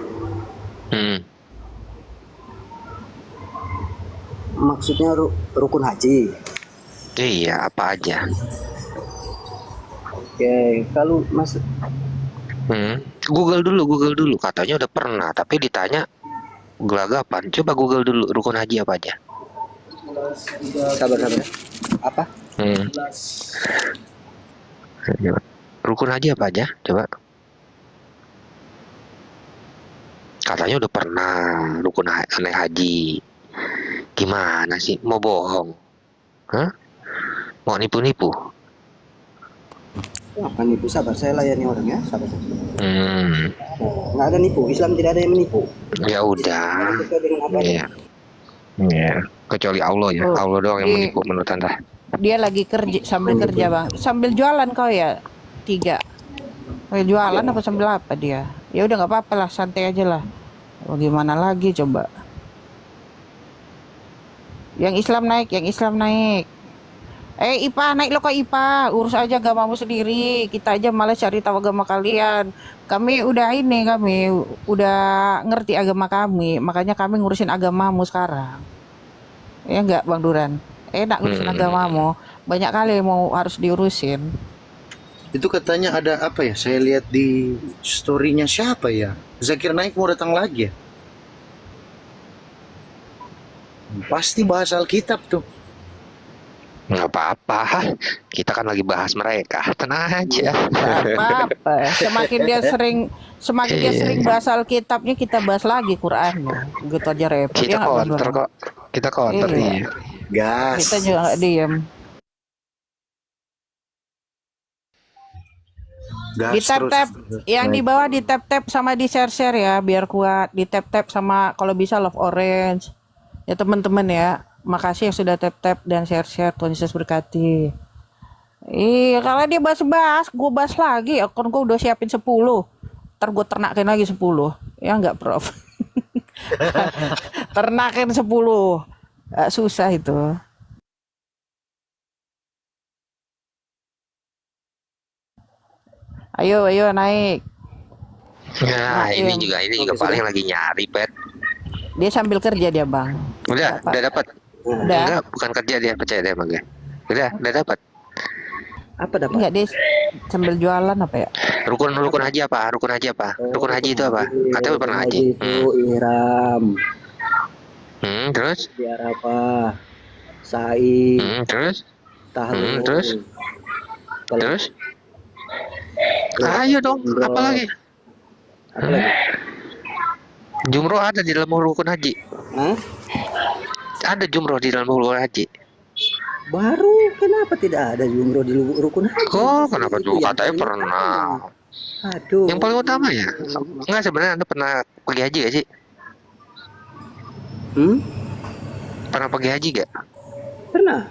Maksudnya rukun haji. Iya, apa aja? Oke, kalau masuk Google dulu. Katanya udah pernah, tapi ditanya gelagapan. Coba Google dulu rukun haji apa aja. Sabar. Apa? Rukun haji apa aja? Coba. Katanya udah pernah rukun naik haji. Gimana sih? Mau bohong? Hah? Mau nipu-nipu? Apa nipu? Sabar, saya layani orang ya, sabar. Hmm, Nggak ada nipu, Islam tidak ada yang menipu. ya udah. Sesuai dengan apa Iya, iya. Kecuali Allah ya. Oh, Allah doang yang di menipu menurut Anda. dia lagi kerja sambil kerja bang, sambil jualan kau ya 3. Sambil jualan apa sambil apa dia? Ya udah nggak apa-apa lah, santai aja lah. Bagaimana lagi coba? Yang Islam naik, yang Islam naik. IPA naik lo kok IPA, urus aja agamamu sendiri. Kita aja malah cari tahu agama kalian. Kami udah ngerti agama kami, makanya kami ngurusin agamamu sekarang. Ya enggak Bang Duran? Enak ngurusin agamamu. Banyak kali yang mau harus diurusin. Itu katanya ada apa ya? Saya lihat di story-nya siapa ya? Zakir Naik mau datang lagi ya? Pasti bahas Alkitab tuh. Nggak apa-apa. Kita kan lagi bahas mereka. Tenang aja. Nggak apa-apa. Semakin dia sering bahas Alkitabnya, kita bahas lagi Qurannya. Gitu aja repot. Kita Ya nggak, Bang counter Duran? kok. Kita counter Iya. nih. Gas. Kita juga nggak diem. Gas Di tap-tap, terus. yang di bawah di tap-tap sama di share-share ya, biar kuat. Di tap-tap sama kalau bisa love orange. Ya teman-teman ya, makasih yang sudah tap-tap dan share-share. Tuhan Yesus berkati. Iya, kalau dia bahas-bahas, gue bahas lagi. Akun gue udah siapin 10. Ntar gue ternakin lagi 10. Ya enggak, Prof? Ternakin 10. Susah itu. Ayo naik. Nah, ini Naim. juga paling lagi nyari, Pet. Dia sambil kerja dia, Bang. Udah dapat. Udah. Enggak, bukan kerja dia, percaya deh sama gue. Udah dapat. Apa dapat? Enggak, dia sambil jualan apa ya? Rukun haji apa? Rukun haji apa? Rukun haji itu apa? Katanya pernah haji. Itu ihram, Terus? di Arafah, sa'i, Terus? tahlul. Terus? Terus? Ayo dong, apa lagi? Apa lagi? Jumroh ada di dalam rukun haji. Hah? Ada jumroh di dalam rukun haji. Baru kenapa tidak ada jumroh di rukun haji? Oh, kenapa Itu tuh? yang Katanya paling pernah. utama. Aduh. Yang paling utama ya? Enggak, sebenarnya Anda pernah pergi haji gak sih? Pernah pergi haji gak? Pernah.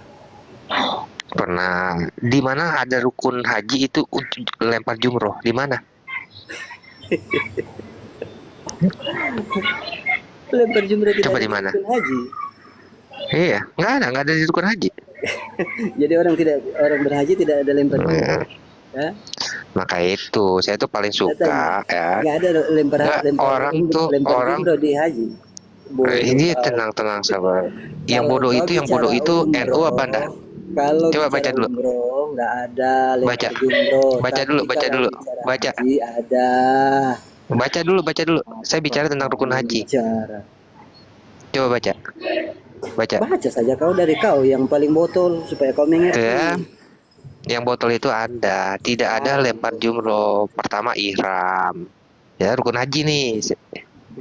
Pernah. Di mana ada rukun haji itu lempar jumroh? Di mana? Lempar jumroh tidak Coba ada di mana? rukun haji. Iya, nggak ada di rukun haji. Jadi orang berhaji tidak ada lempar jumroh. Ya? Maka itu, saya tuh paling suka ya. Nggak ada lempar Orang jumroh di haji. Ini tenang sabar. Yang bodoh itu NU apa Anda? Kalau Coba baca dulu. Umroh, nggak ada lempar Baca. jumroh. Baca Tapi dulu. kalau Baca. haji ada. Baca dulu. Saya bicara tentang rukun haji. Bicara. Coba baca. Baca saja kau dari kau yang paling botol supaya kau mengerti. Ya. Yang botol itu ada, tidak ada lempar jumroh. Pertama ihram. Ya, rukun haji nih.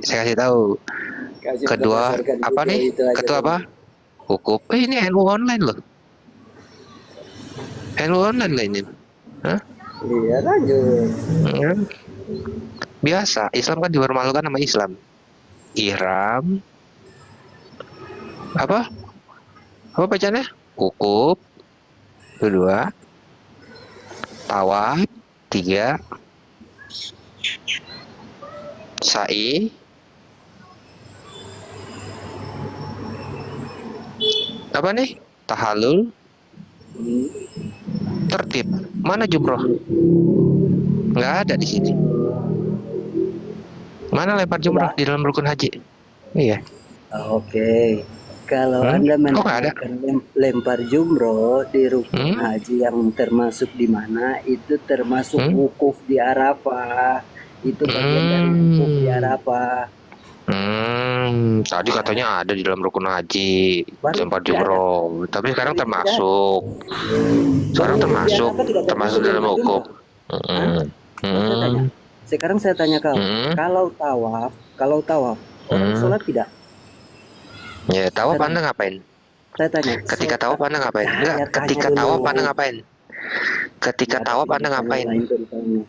Saya kasih tahu. Kedua apa nih? Kedua apa? Hukum. Ini NU online loh. NU online lah ini. Hah? Iya, lanjut. Biasa, Islam kan dipermalukan sama Islam. Ihram. Apa bacanya? Wukuf. Kedua. Tawaf. 3. Sa'i. Apa nih? Tahallul. Tertib. Mana jumroh? Nggak ada di sini. Mana lempar jumroh di dalam rukun haji? Iya. Oke. Kalau Anda menanyakan lempar jumroh di rukun haji yang termasuk di mana, itu termasuk wukuf di Arafah. Itu bagian dari wukuf di Arafah. Tadi katanya ada di dalam rukun haji lempar jumroh, tapi sekarang termasuk. Termasuk dalam wukuf. Sekarang saya tanya kau, kalau tawaf, orang sholat tidak? Ya, tawaf Anda ngapain? Saya tanya. Ketika tawaf Anda ngapain? Enggak, ketika tawaf Anda ngapain? Ketika Nggak ada tawaf Anda kehidupan yang ngapain? lain ceritanya.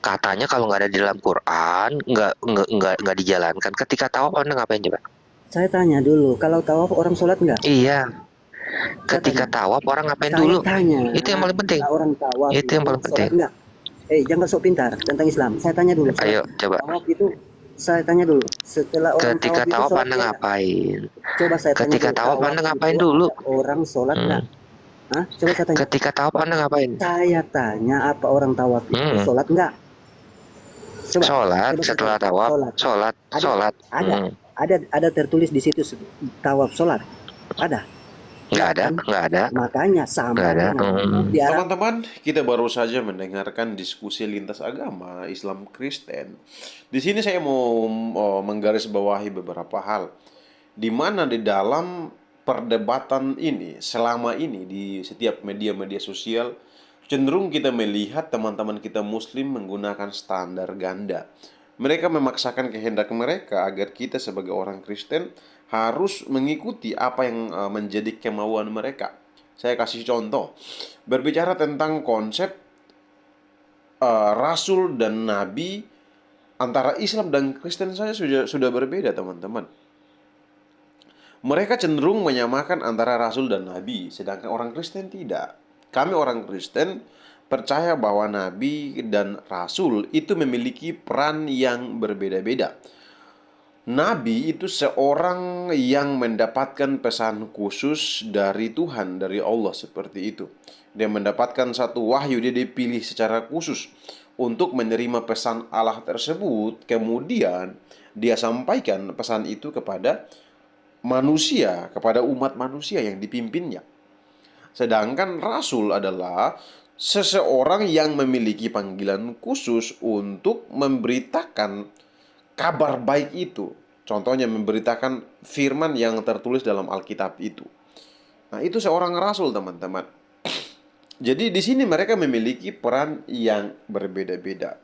Katanya kalau nggak ada di dalam Quran, nggak dijalankan. Ketika tawaf Anda ngapain coba? Saya tanya dulu, kalau tawaf orang sholat nggak? Iya. Saya Ketika tanya. tawaf orang ngapain Saya dulu? tanya, Itu yang paling penting. orang tawaf Itu yang itu paling penting. sholat nggak? Jangan sok pintar tentang Islam. Saya tanya dulu. Ayo coba. Tawaf itu, saya tanya dulu. Setelah orang Ketika tawaf itu tawaf sholat Anda nggak? ngapain? Coba saya tanya Ketika dulu. tawaf Anda Tawaf ngapain itu dulu? ada orang sholat nggak? Hah? Coba saya tanya. Ketika tawaf Anda ngapain? Saya tanya apa orang tawaf itu sholat nggak? Coba. Sholat Coba saya setelah tanya. tawaf. Sholat. Sholat. Ada tertulis di situ tawaf sholat. Ada. Nggak ada. Makanya sama Nggak ada. Teman-teman, kita baru saja mendengarkan diskusi lintas agama Islam Kristen. Di sini saya mau menggarisbawahi beberapa hal, di mana di dalam perdebatan ini selama ini di setiap media-media sosial cenderung kita melihat teman-teman kita Muslim menggunakan standar ganda. Mereka memaksakan kehendak mereka agar kita sebagai orang Kristen harus mengikuti apa yang menjadi kemauan mereka. Saya kasih contoh. Berbicara tentang konsep Rasul dan Nabi, antara Islam dan Kristen saja sudah berbeda, teman-teman. Mereka cenderung menyamakan antara Rasul dan Nabi, sedangkan orang Kristen tidak. Kami orang Kristen percaya bahwa Nabi dan Rasul itu memiliki peran yang berbeda-beda. Nabi itu seorang yang mendapatkan pesan khusus dari Tuhan, dari Allah, seperti itu. Dia mendapatkan satu wahyu, dia dipilih secara khusus untuk menerima pesan Allah tersebut. Kemudian dia sampaikan pesan itu kepada manusia, kepada umat manusia yang dipimpinnya. Sedangkan Rasul adalah seseorang yang memiliki panggilan khusus untuk memberitakan kabar baik itu. Contohnya memberitakan firman yang tertulis dalam Alkitab itu. Nah, itu seorang rasul, teman-teman. Jadi di sini mereka memiliki peran yang berbeda-beda.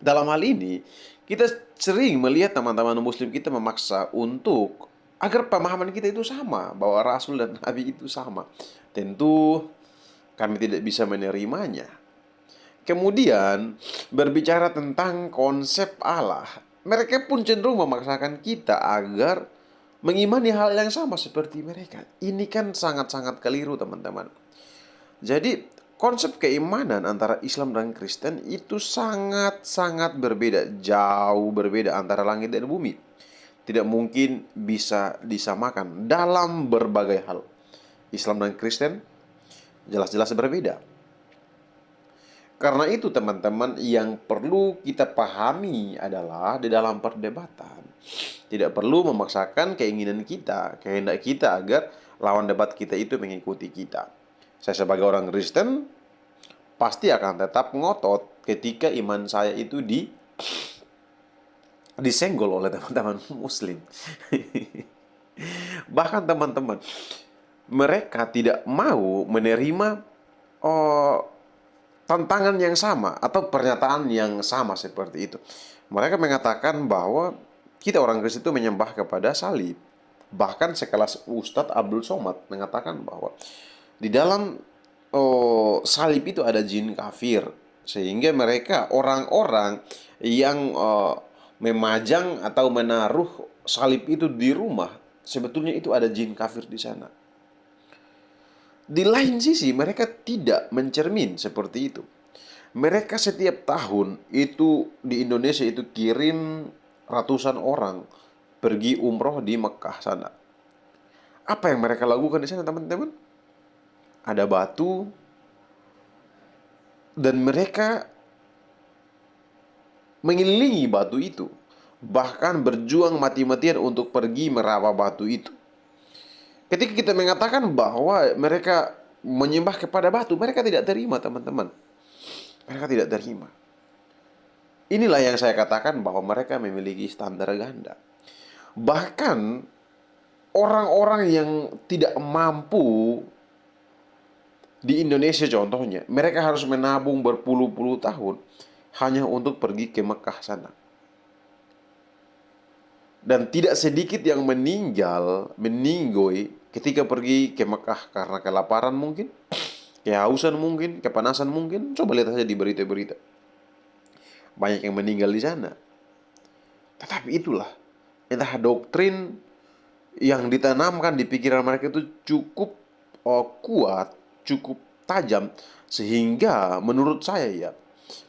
Dalam hal ini, kita sering melihat teman-teman Muslim kita memaksa untuk agar pemahaman kita itu sama, bahwa rasul dan nabi itu sama. Tentu kami tidak bisa menerimanya. Kemudian berbicara tentang konsep Allah, mereka pun cenderung memaksakan kita agar mengimani hal yang sama seperti mereka. Ini kan sangat-sangat keliru, teman-teman. Jadi konsep keimanan antara Islam dan Kristen itu sangat-sangat berbeda, jauh berbeda antara langit dan bumi. Tidak mungkin bisa disamakan dalam berbagai hal. Islam dan Kristen jelas-jelas berbeda. Karena itu, teman-teman, yang perlu kita pahami adalah di dalam perdebatan tidak perlu memaksakan keinginan kita, kehendak kita agar lawan debat kita itu mengikuti kita. Saya sebagai orang Kristen pasti akan tetap ngotot ketika iman saya itu disenggol oleh teman-teman Muslim. Bahkan teman-teman, mereka tidak mau menerima tantangan yang sama atau pernyataan yang sama seperti itu. Mereka mengatakan bahwa kita orang Kristen itu menyembah kepada salib. Bahkan sekelas Ustadz Abdul Somad mengatakan bahwa di dalam salib itu ada jin kafir. Sehingga mereka orang-orang yang memajang atau menaruh salib itu di rumah, sebetulnya itu ada jin kafir di sana. Di lain sisi mereka tidak mencermin seperti itu. Mereka setiap tahun itu di Indonesia itu kirim ratusan orang pergi umroh di Mekah sana. Apa yang mereka lakukan di sana, teman-teman? Ada batu dan mereka mengelilingi batu itu, bahkan berjuang mati-matian untuk pergi meraba batu itu. Ketika kita mengatakan bahwa mereka menyembah kepada batu, mereka tidak terima, teman-teman. Mereka tidak terima. Inilah yang saya katakan bahwa mereka memiliki standar ganda. Bahkan orang-orang yang tidak mampu di Indonesia contohnya, mereka harus menabung berpuluh-puluh tahun hanya untuk pergi ke Mekah sana. Dan tidak sedikit yang meninggoy ketika pergi ke Mekah karena kelaparan mungkin, kehausan mungkin, kepanasan mungkin. Coba lihat saja di berita-berita. Banyak yang meninggal di sana. Tetapi itulah, entah doktrin yang ditanamkan di pikiran mereka itu cukup kuat, cukup tajam, sehingga menurut saya ya,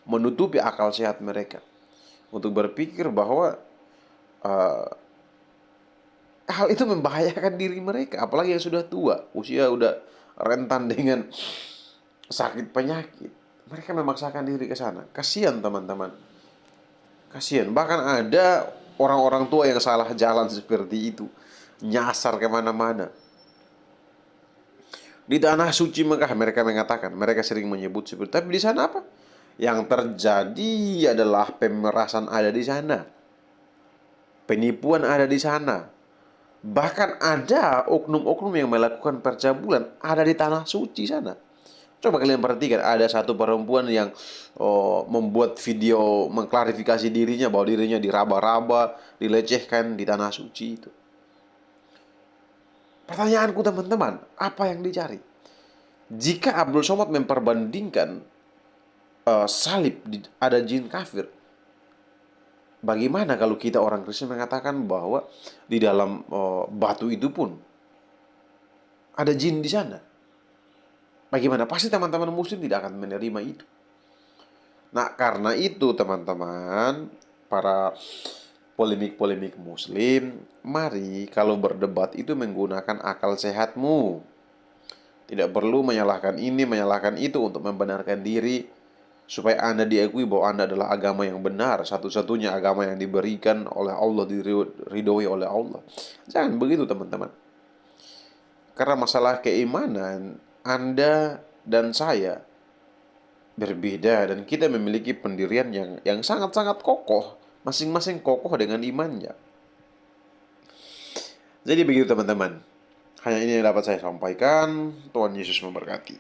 menutupi akal sehat mereka untuk berpikir bahwa hal itu membahayakan diri mereka, apalagi yang sudah tua, usia udah rentan dengan sakit penyakit. Mereka memaksakan diri ke sana. Kasihan teman-teman. Kasihan. Bahkan ada orang-orang tua yang salah jalan seperti itu, nyasar kemana-mana. Di tanah suci Mekah mereka mengatakan, mereka sering menyebut seperti, tapi di sana apa? Yang terjadi adalah pemerasan ada di sana, penipuan ada di sana. Bahkan ada oknum-oknum yang melakukan percabulan ada di tanah suci sana. Coba kalian perhatikan, ada satu perempuan yang membuat video mengklarifikasi dirinya bahwa dirinya diraba-raba, dilecehkan di tanah suci itu. Pertanyaanku teman-teman, apa yang dicari? Jika Abdul Somad memperbandingkan salib ada jin kafir, bagaimana kalau kita orang Kristen mengatakan bahwa di dalam batu itu pun ada jin di sana? Bagaimana? Pasti teman-teman muslim tidak akan menerima itu. Nah, karena itu teman-teman, para polemik-polemik muslim, mari kalau berdebat itu menggunakan akal sehatmu. Tidak perlu menyalahkan ini, menyalahkan itu untuk membenarkan diri, supaya Anda diakui bahwa Anda adalah agama yang benar, satu-satunya agama yang diberikan oleh Allah, diridhoi oleh Allah. Jangan begitu teman-teman. Karena masalah keimanan, Anda dan saya berbeda, dan kita memiliki pendirian yang sangat-sangat kokoh, masing-masing kokoh dengan imannya. Jadi begitu teman-teman. Hanya ini yang dapat saya sampaikan. Tuhan Yesus memberkati.